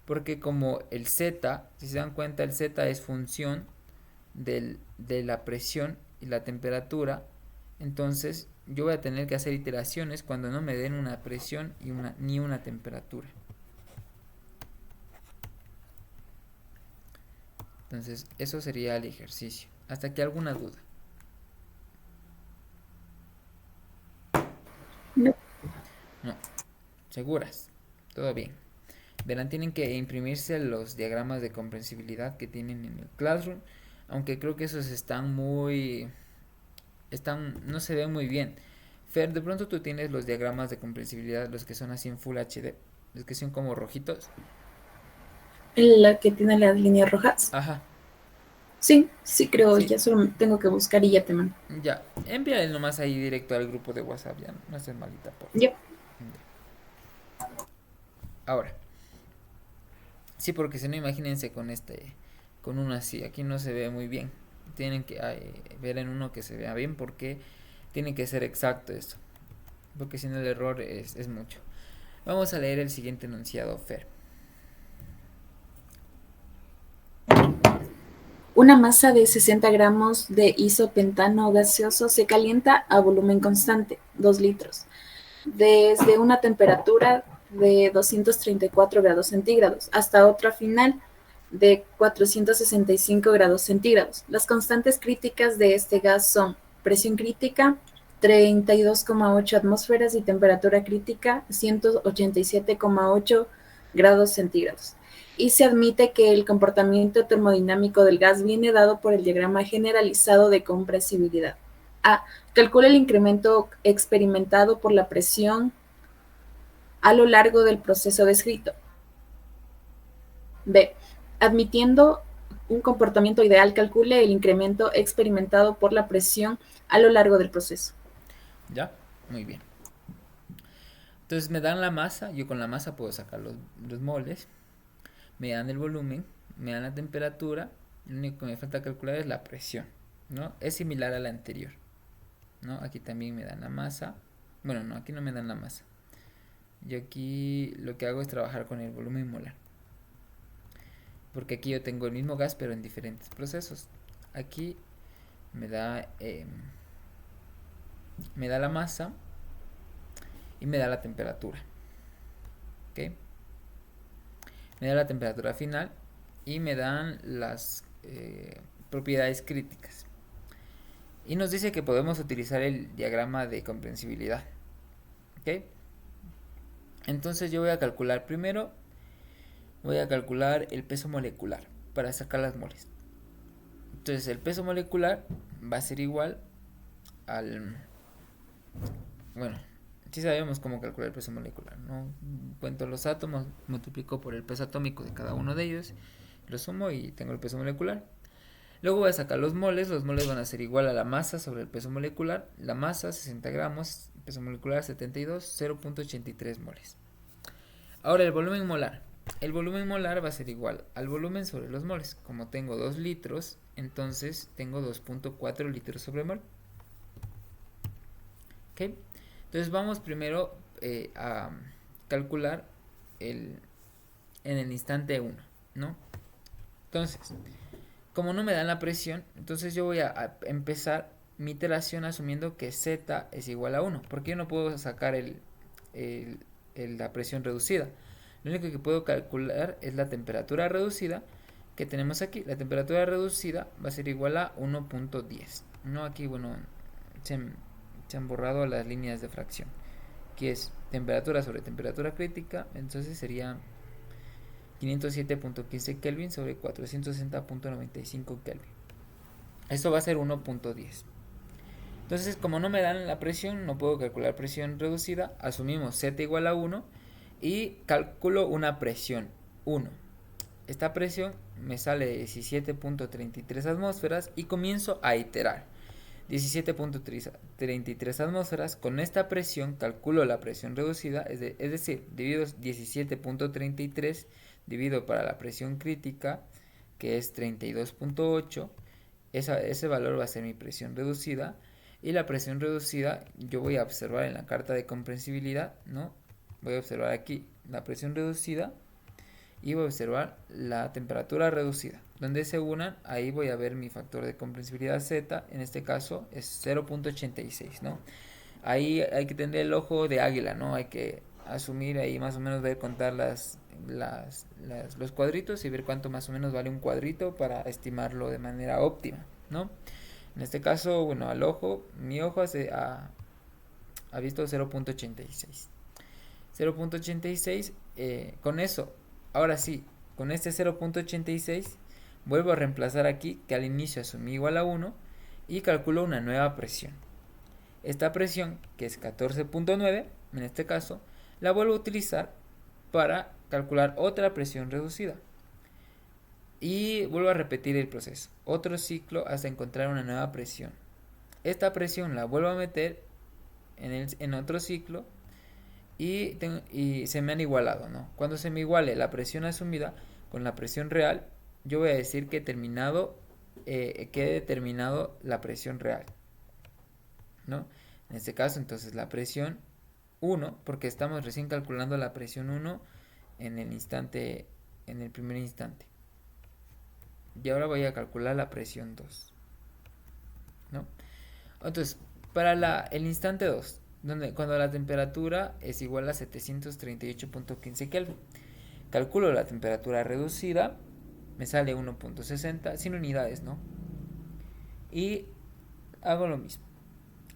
porque como el Z, si se dan cuenta, el Z es función de la presión y la temperatura. Entonces yo voy a tener que hacer iteraciones cuando no me den una presión ni una temperatura. Entonces eso sería el ejercicio. ¿Hasta aquí alguna duda? No. No. ¿Seguras? Todo bien. Verán, tienen que imprimirse los diagramas de comprensibilidad que tienen en el Classroom, aunque creo que esos no se ven muy bien. Fer, de pronto tú tienes los diagramas de comprensibilidad, los que son así en Full HD, los que son como rojitos. La que tiene las líneas rojas. Ajá, Sí, sí creo, sí, ya solo tengo que buscar y ya te mando. ya. Envíale nomás ahí directo al grupo de WhatsApp, ya. No estés malita, por favor. Ya. Ahora, sí, porque si no, imagínense con uno así. Aquí no se ve muy bien. Tienen que ver en uno que se vea bien porque tiene que ser exacto esto. Porque si no, el error es mucho. Vamos a leer el siguiente enunciado, Fer. Una masa de 60 gramos de isopentano gaseoso se calienta a volumen constante, 2 litros, desde una temperatura de 234 grados centígrados hasta otra final de 465 grados centígrados. Las constantes críticas de este gas son presión crítica, 32,8 atmósferas y temperatura crítica, 187,8 grados centígrados. Y se admite que el comportamiento termodinámico del gas viene dado por el diagrama generalizado de compresibilidad. A. Calcula el incremento experimentado por la presión a lo largo del proceso descrito. B. Admitiendo un comportamiento ideal, calcule el incremento experimentado por la presión a lo largo del proceso. ¿Ya? Muy bien. Entonces me dan la masa. Yo con la masa puedo sacar los moles. Me dan el volumen. Me dan la temperatura. Lo único que me falta calcular es la presión, ¿no? Es similar a la anterior, ¿no? Aquí también me dan la masa. Bueno, no, aquí no me dan la masa. Yo aquí lo que hago es trabajar con el volumen molar. Porque aquí yo tengo el mismo gas pero en diferentes procesos. Aquí me da la masa y me da la temperatura. ¿Ok? Me da la temperatura final y me dan las propiedades críticas. Y nos dice que podemos utilizar el diagrama de comprensibilidad. ¿Ok? Entonces yo voy a calcular primero. Voy a calcular el peso molecular para sacar las moles. Entonces el peso molecular va a ser igual al... Bueno, sí sabemos cómo calcular el peso molecular, ¿no? Cuento los átomos, multiplico por el peso atómico de cada uno de ellos, lo sumo y tengo el peso molecular. Luego voy a sacar los moles van a ser igual a la masa sobre el peso molecular. La masa 60 gramos, peso molecular 72, 0.83 moles. Ahora el volumen molar. El volumen molar va a ser igual al volumen sobre los moles. Como tengo 2 litros, entonces tengo 2.4 litros sobre mol. ¿Ok? Entonces vamos primero a calcular en el instante 1, ¿no? Entonces, como no me dan la presión, entonces yo voy a empezar mi iteración asumiendo que Z es igual a 1. Porque yo no puedo sacar la presión reducida. Lo único que puedo calcular es la temperatura reducida que tenemos aquí. La temperatura reducida va a ser igual a 1.10. No, aquí, bueno, se han borrado las líneas de fracción. Aquí es temperatura sobre temperatura crítica. Entonces sería 507.15 Kelvin sobre 460.95 Kelvin. Esto va a ser 1.10. Entonces, como no me dan la presión, no puedo calcular presión reducida. Asumimos Z igual a 1 y calculo una presión 1. Esta presión me sale de 17.33 atmósferas y comienzo a iterar. 17.33 atmósferas, con esta presión calculo la presión reducida, es decir, divido 17.33 divido para la presión crítica, que es 32.8, ese valor va a ser mi presión reducida, y la presión reducida yo voy a observar en la carta de comprensibilidad, ¿no? Voy a observar aquí la presión reducida y voy a observar la temperatura reducida. Donde se unan, ahí voy a ver mi factor de comprensibilidad Z, en este caso es 0.86, ¿no? Ahí hay que tener el ojo de águila, ¿no? Hay que asumir ahí más o menos, ver, contar los cuadritos y ver cuánto más o menos vale un cuadrito para estimarlo de manera óptima, ¿no? En este caso, bueno, al ojo, mi ojo ha visto 0.86. 0.86, con eso, ahora sí, con este 0.86 vuelvo a reemplazar aquí que al inicio asumí igual a 1 y calculo una nueva presión. esta presión, que es 14.9, en este caso, la vuelvo a utilizar para calcular otra presión reducida. Y vuelvo a repetir el proceso. Otro ciclo hasta encontrar una nueva presión. Esta presión la vuelvo a meter en otro ciclo y se me han igualado, ¿no? Cuando se me iguale la presión asumida con la presión real, yo voy a decir que he determinado la presión real, ¿no? En este caso, entonces, la presión 1, porque estamos recién calculando la presión 1 en el primer instante. Y ahora voy a calcular la presión 2, ¿no? Entonces, para el instante 2, cuando la temperatura es igual a 738.15 Kelvin, calculo la temperatura reducida, me sale 1.60, sin unidades, ¿no? Y hago lo mismo.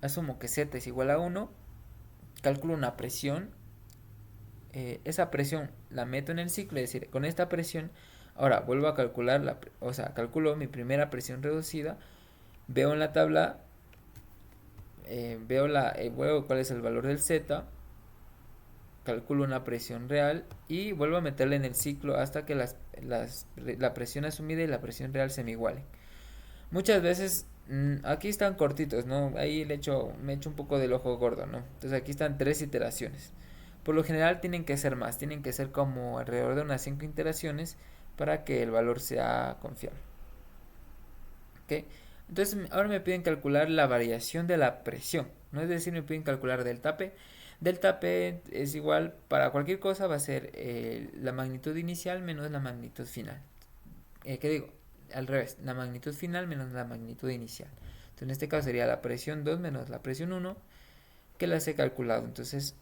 Asumo que Z es igual a 1, calculo una presión, esa presión la meto en el ciclo, es decir, con esta presión, ahora vuelvo a calcular, calculo mi primera presión reducida, veo en la tabla, veo cuál es el valor del Z, calculo una presión real y vuelvo a meterla en el ciclo hasta que la presión asumida y la presión real se me igualen. Muchas veces, aquí están cortitos, ¿no? Ahí me echo un poco del ojo gordo, ¿no? Entonces aquí están 3 iteraciones. Por lo general tienen que ser más, tienen que ser como alrededor de unas 5 iteraciones para que el valor sea confiable. ¿Ok? Entonces ahora me piden calcular la variación de la presión, ¿no? Es decir, me piden calcular delta P. Delta P es igual, para cualquier cosa va a ser la magnitud inicial menos la magnitud final. ¿Qué digo? Al revés, la magnitud final menos la magnitud inicial. Entonces en este caso sería la presión 2 menos la presión 1, que las he calculado. Entonces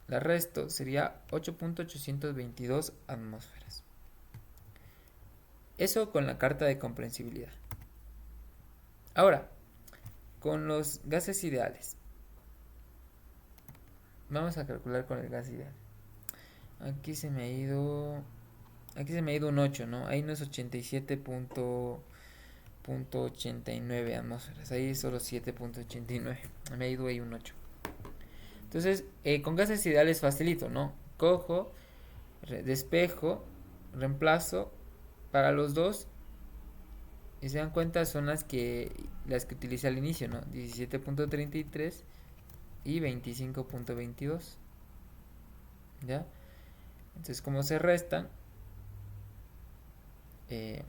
la resto sería 8.822 atmósferas. Eso con la carta de comprensibilidad. Ahora, con los gases ideales. Vamos a calcular con el gas ideal. Aquí se me ha ido un 8, ¿no? Ahí no es 87.89 atmósferas. Ahí es solo 7.89. Me ha ido ahí un 8. Entonces, con gases ideales facilito, ¿no? Cojo, despejo, reemplazo para los dos. Y se dan cuenta, son las que utilicé al inicio, ¿no? 17.33 y 25.22. ¿Ya? Entonces, como se restan,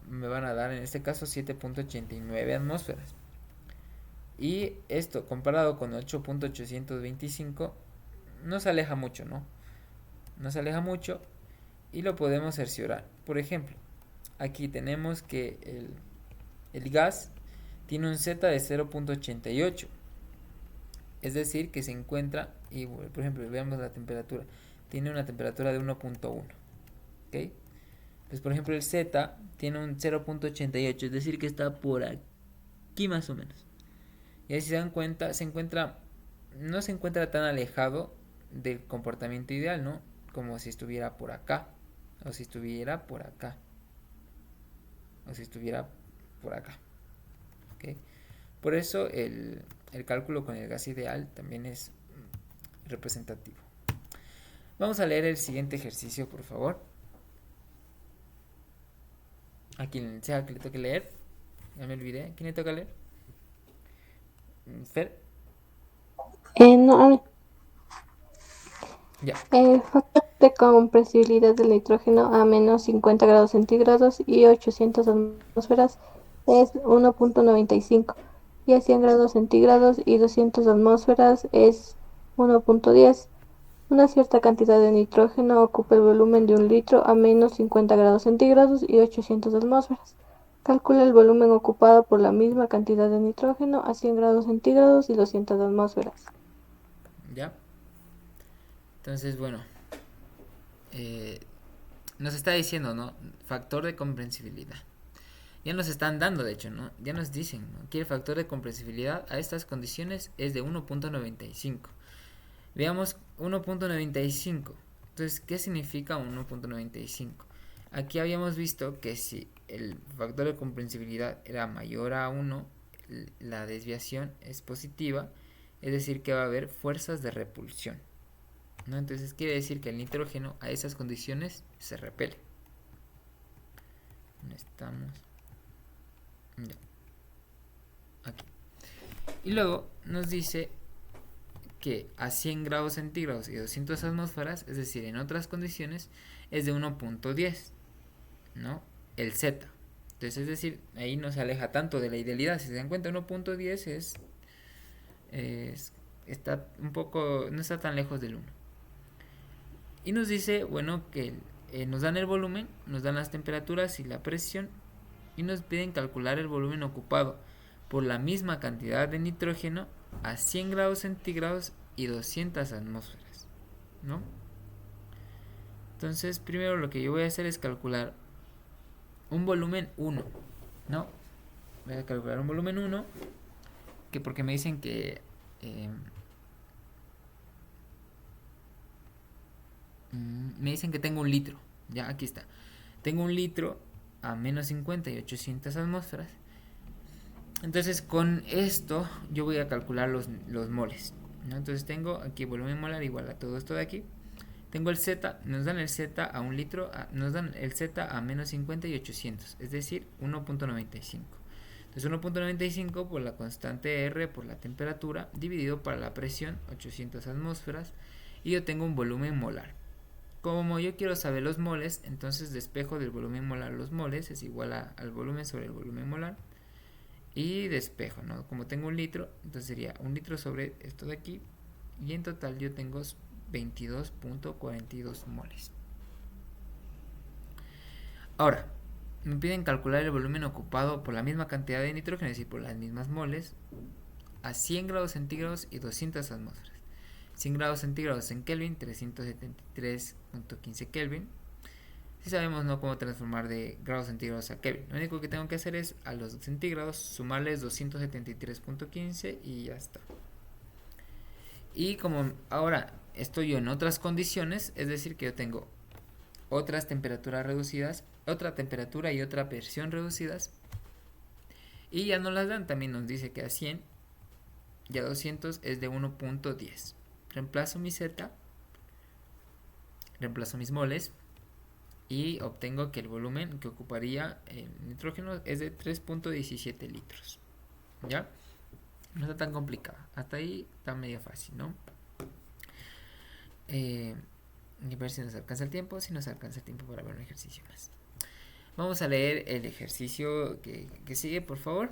me van a dar en este caso 7.89 atmósferas. Y esto comparado con 8.825 no se aleja mucho, ¿no? No se aleja mucho y lo podemos cerciorar. Por ejemplo, aquí tenemos que el gas tiene un Z de 0.88. Es decir, que se encuentra, y por ejemplo, veamos la temperatura. Tiene una temperatura de 1.1. ¿Ok? Entonces, por ejemplo, el Z tiene un 0.88, es decir, que está por aquí más o menos. Y ahí si se dan cuenta, no se encuentra tan alejado del comportamiento ideal, ¿no? Como si estuviera por acá, o si estuviera por acá, o si estuviera por acá. ¿Ok? Por eso el cálculo con el gas ideal también es representativo. Vamos a leer el siguiente ejercicio, por favor. A quien sea que le toque leer. Ya me olvidé. ¿Quién le toca leer? Fer. No. Ya. El factor de compresibilidad del nitrógeno a menos 50 grados centígrados y 800 atmósferas es 1.95 y a 100 grados centígrados y 200 atmósferas es 1.10. Una cierta cantidad de nitrógeno ocupa el volumen de un litro a menos 50 grados centígrados y 800 atmósferas. Calcula el volumen ocupado por la misma cantidad de nitrógeno a 100 grados centígrados y 200 atmósferas. Ya. Entonces, bueno, nos está diciendo, ¿no? Factor de comprensibilidad. Ya nos están dando, de hecho, ¿no? Ya nos dicen, ¿no? Que el factor de compresibilidad a estas condiciones es de 1.95. Veamos 1.95. Entonces, ¿qué significa 1.95? Aquí habíamos visto que si el factor de comprensibilidad era mayor a 1, la desviación es positiva. es decir que va a haber fuerzas de repulsión, ¿no? Entonces quiere decir que el nitrógeno a esas condiciones se repele. ¿Dónde estamos? Ya. Aquí. Y luego nos dice que a 100 grados centígrados y 200 atmósferas, es decir, en otras condiciones, es de 1.10, ¿no? El Z. Entonces, es decir, ahí no se aleja tanto de la idealidad. Si se dan cuenta, 1.10 está un poco, no está tan lejos del 1. Y nos dice, bueno, que nos dan el volumen, nos dan las temperaturas y la presión, y nos piden calcular el volumen ocupado por la misma cantidad de nitrógeno a 100 grados centígrados y 200 atmósferas, ¿no? Entonces, primero lo que yo voy a hacer es calcular un volumen 1, ¿no? Voy a calcular un volumen 1, que porque me dicen que tengo un litro. Ya, aquí está. Tengo un litro a menos 50 y 800 atmósferas. Entonces, con esto yo voy a calcular los moles, ¿no? Entonces tengo aquí volumen molar igual a todo esto de aquí. Tengo el Z, nos dan el Z a un litro, nos dan el Z a menos 50 y 800, es decir, 1.95. Entonces 1.95 por la constante R por la temperatura dividido por la presión, 800 atmósferas, y yo tengo un volumen molar. Como yo quiero saber los moles, entonces despejo del volumen molar los moles, es igual al volumen sobre el volumen molar, y despejo, ¿no? Como tengo un litro, entonces sería un litro sobre esto de aquí, y en total yo tengo 22.42 moles. Ahora, me piden calcular el volumen ocupado por la misma cantidad de nitrógeno, es decir, por las mismas moles, a 100 grados centígrados y 200 atmósferas. 100 grados centígrados en Kelvin, 373.15 Kelvin. Si sabemos, ¿no?, cómo transformar de grados centígrados a Kelvin. Lo único que tengo que hacer es a los centígrados sumarles 273.15 y ya está. Y como ahora estoy yo en otras condiciones, es decir que yo tengo otras temperaturas reducidas, otra temperatura y otra presión reducidas, y ya no las dan, también nos dice que a 100 y a 200 es de 1.10. Reemplazo mi Z, reemplazo mis moles y obtengo que el volumen que ocuparía el nitrógeno es de 3.17 litros. ¿Ya? No está tan complicada. Hasta ahí está medio fácil, ¿no? Y ver si nos alcanza el tiempo. Si nos alcanza el tiempo para ver un ejercicio más. Vamos a leer el ejercicio que sigue, por favor.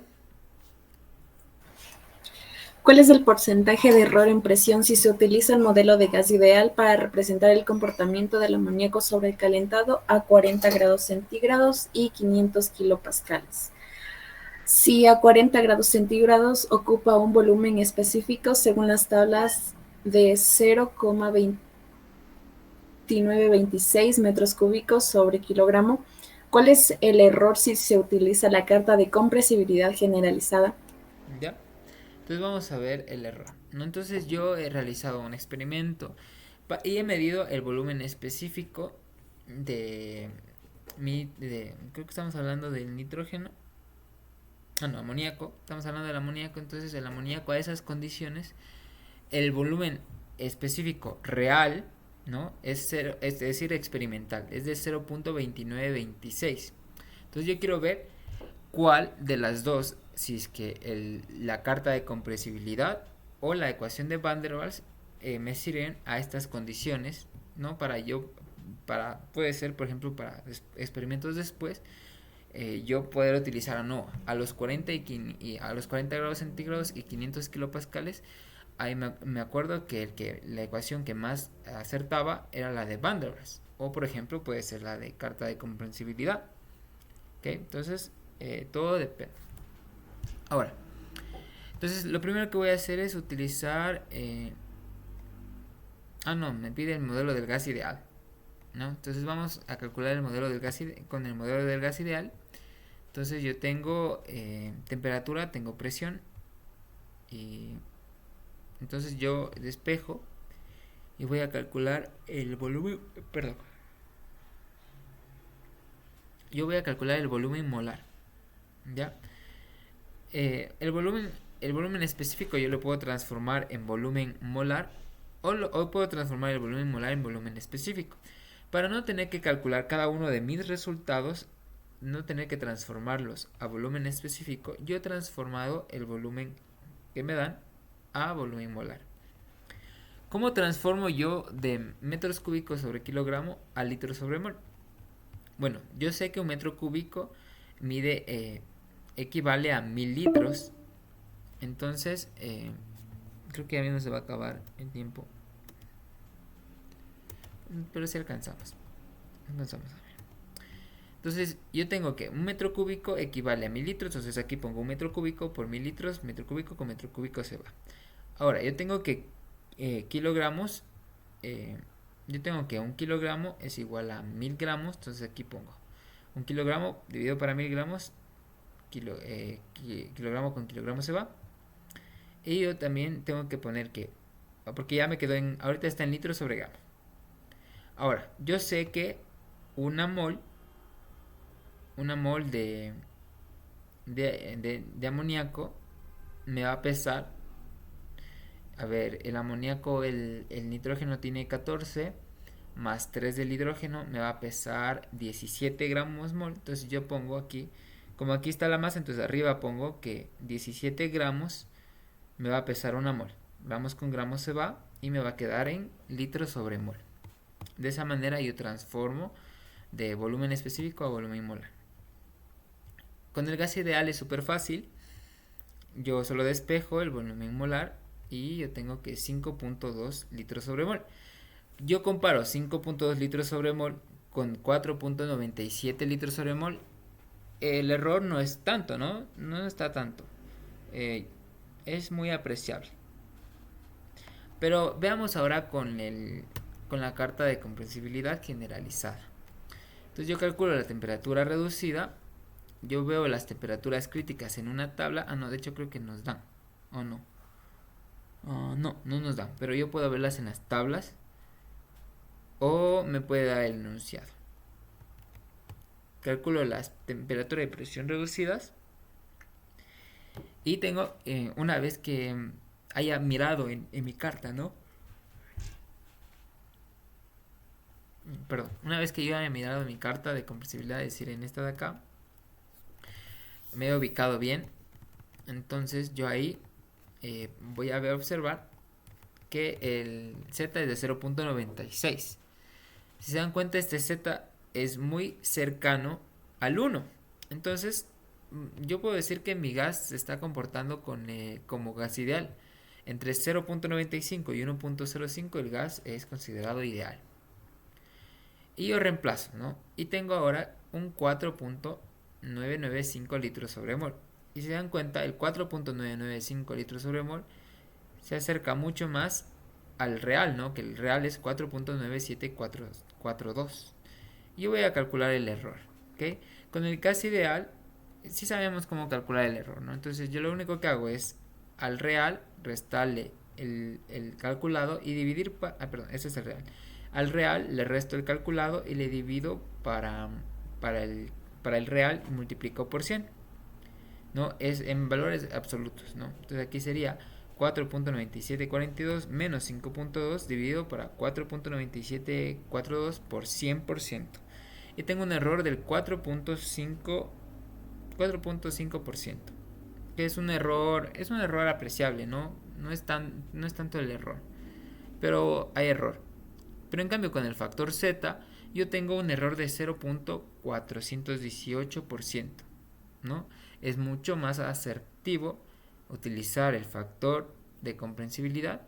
¿Cuál es el porcentaje de error en presión si se utiliza el modelo de gas ideal para representar el comportamiento del amoníaco sobrecalentado a 40 grados centígrados y 500 kilopascales? Si a 40 grados centígrados ocupa un volumen específico según las tablas de 0,2926 metros cúbicos sobre kilogramo, ¿cuál es el error si se utiliza la carta de compresibilidad generalizada? Ya. Entonces vamos a ver el error, ¿no? Entonces yo he realizado un experimento y he medido el volumen específico creo que estamos hablando del nitrógeno. No, amoníaco. Estamos hablando del amoníaco. Entonces el amoníaco a esas condiciones, el volumen específico real, ¿no?, es decir, experimental, es de 0.2926. Entonces yo quiero ver cuál de las dos, si es que la carta de compresibilidad o la ecuación de Van der Waals me sirven a estas condiciones, ¿no? Puede ser, por ejemplo, para experimentos después, yo poder utilizar o no a los 40 a los 40 grados centígrados y 500 kilopascales. Ahí me acuerdo que la ecuación que más acertaba era la de Van der Waals, o por ejemplo puede ser la de carta de compresibilidad. ¿Okay? Entonces todo depende. Ahora, entonces lo primero que voy a hacer es utilizar me pide el modelo del gas ideal, ¿no? Entonces vamos a calcular el modelo del gas con el modelo del gas ideal. Entonces yo tengo temperatura, tengo presión, y entonces yo despejo y voy a calcular el volumen, yo voy a calcular el volumen molar, ¿ya? El volumen el volumen específico yo lo puedo transformar en volumen molar o puedo transformar el volumen molar en volumen específico. Para no tener que calcular cada uno de mis resultados, no tener que transformarlos a volumen específico, yo he transformado el volumen que me dan a volumen molar. ¿Cómo transformo yo de metros cúbicos sobre kilogramo a litros sobre mol? Bueno, yo sé que un metro cúbico equivale a 1000 litros. Entonces, creo que ya mismo se va a acabar el tiempo. Pero si alcanzamos. Alcanzamos a ver. Entonces, yo tengo que un metro cúbico equivale a 1000 litros. Entonces, aquí pongo un metro cúbico por 1000 litros. Metro cúbico con metro cúbico se va. Ahora, yo tengo que kilogramos. Yo tengo que un kilogramo es igual a 1000 gramos. Entonces, aquí pongo un kilogramo dividido para 1000 gramos. Kilogramo con kilogramo se va. Y yo también tengo que poner que, porque ya me quedó ahorita está en litros sobre gramo. Ahora, yo sé que una mol de amoníaco me va a pesar, a ver, el amoníaco, el nitrógeno tiene 14, más 3 del hidrógeno, me va a pesar 17 gramos mol. Entonces yo pongo aquí, como aquí está la masa, entonces arriba pongo que 17 gramos me va a pesar una mol. Gramos con gramos se va y me va a quedar en litros sobre mol. De esa manera yo transformo de volumen específico a volumen molar. Con el gas ideal es súper fácil. Yo solo despejo el volumen molar y yo tengo que 5.2 litros sobre mol. Yo comparo 5.2 litros sobre mol con 4.97 litros sobre mol. El error no es tanto, ¿no? No está tanto. Es muy apreciable. Pero veamos ahora con la carta de comprensibilidad generalizada. Entonces yo calculo la temperatura reducida. Yo veo las temperaturas críticas en una tabla. No, de hecho creo que nos dan. ¿O no? No nos dan. Pero yo puedo verlas en las tablas. O me puede dar el enunciado. Calculo las temperaturas y presión reducidas. Y tengo, una vez que haya mirado en mi carta, ¿no? Perdón, una vez que yo haya mirado en mi carta de compresibilidad, es decir, en esta de acá, me he ubicado bien. Entonces yo ahí voy a observar que el Z es de 0.96. Si se dan cuenta, este Z es muy cercano al 1. Entonces yo puedo decir que mi gas se está comportando como gas ideal. Entre 0.95 y 1.05 el gas es considerado ideal. Y yo reemplazo, ¿no? Y tengo ahora un 4.995 litros sobre mol. Y si se dan cuenta, el 4.995 litros sobre mol se acerca mucho más al real, ¿no? Que el real es 4.9742. Yo voy a calcular el error, ¿ok? Con el gas ideal sí sabemos cómo calcular el error, ¿no? Entonces yo lo único que hago es al real restarle el calculado y dividir, perdón, ese es el real. Al real le resto el calculado y le divido para el real y multiplico por 100, ¿no? Es en valores absolutos, ¿no? Entonces aquí sería 4.9742 menos 5.2 dividido para 4.9742 por 100%. Y tengo un error del 4.5%, que es un error apreciable, ¿no? No es tanto el error, pero hay error. Pero en cambio con el factor Z yo tengo un error de 0.418%, ¿no? Es mucho más asertivo utilizar el factor de comprensibilidad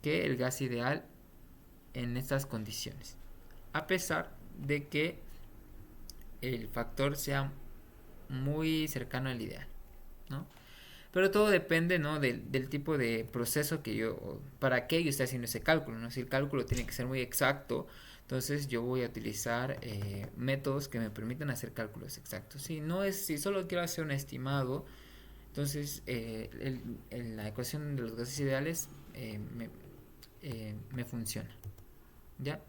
que el gas ideal en estas condiciones, a pesar de que el factor sea muy cercano al ideal, ¿no? Pero todo depende, ¿no? del tipo de proceso para qué yo esté haciendo ese cálculo, ¿no? Si el cálculo tiene que ser muy exacto, entonces yo voy a utilizar métodos que me permitan hacer cálculos exactos. Si solo quiero hacer un estimado, entonces la ecuación de los gases ideales me funciona, ¿ya?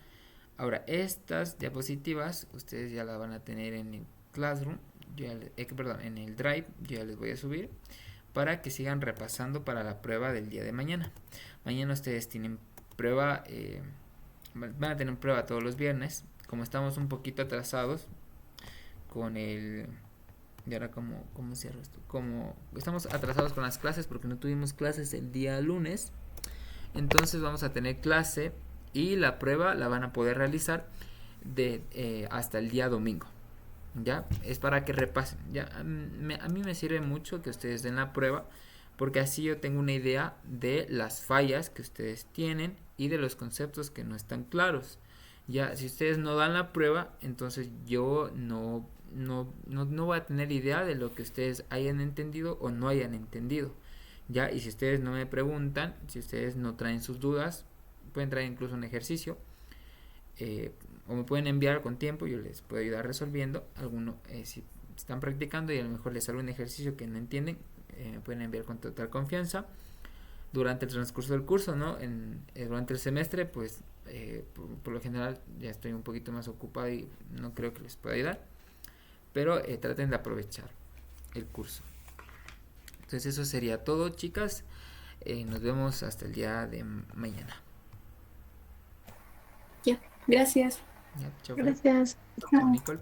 Ahora, estas diapositivas ustedes ya las van a tener en el Classroom, en el Drive, yo ya les voy a subir para que sigan repasando para la prueba del día de mañana. Mañana ustedes tienen prueba, van a tener prueba todos los viernes. Como estamos un poquito atrasados con el... Y ahora, ¿cómo cierro esto? Como estamos atrasados con las clases porque no tuvimos clases el día lunes, entonces vamos a tener clase y la prueba la van a poder realizar hasta el día domingo. Ya, es para que repasen. Ya, a mí me sirve mucho que ustedes den la prueba, porque así yo tengo una idea de las fallas que ustedes tienen y de los conceptos que no están claros. Ya, si ustedes no dan la prueba, entonces yo no voy a tener idea de lo que ustedes hayan entendido o no hayan entendido. Ya, y si ustedes no me preguntan, si ustedes no traen sus dudas, pueden traer incluso un ejercicio, o me pueden enviar con tiempo, yo les puedo ayudar resolviendo alguno. Si están practicando y a lo mejor les sale un ejercicio que no entienden, me pueden enviar con total confianza durante el transcurso del curso, ¿no? Durante el semestre, pues por lo general ya estoy un poquito más ocupado y no creo que les pueda ayudar, pero traten de aprovechar el curso. Entonces eso sería todo, chicas. Nos vemos hasta el día de mañana. Ya, gracias. Ya, chao, Gracias. chao, Nicole.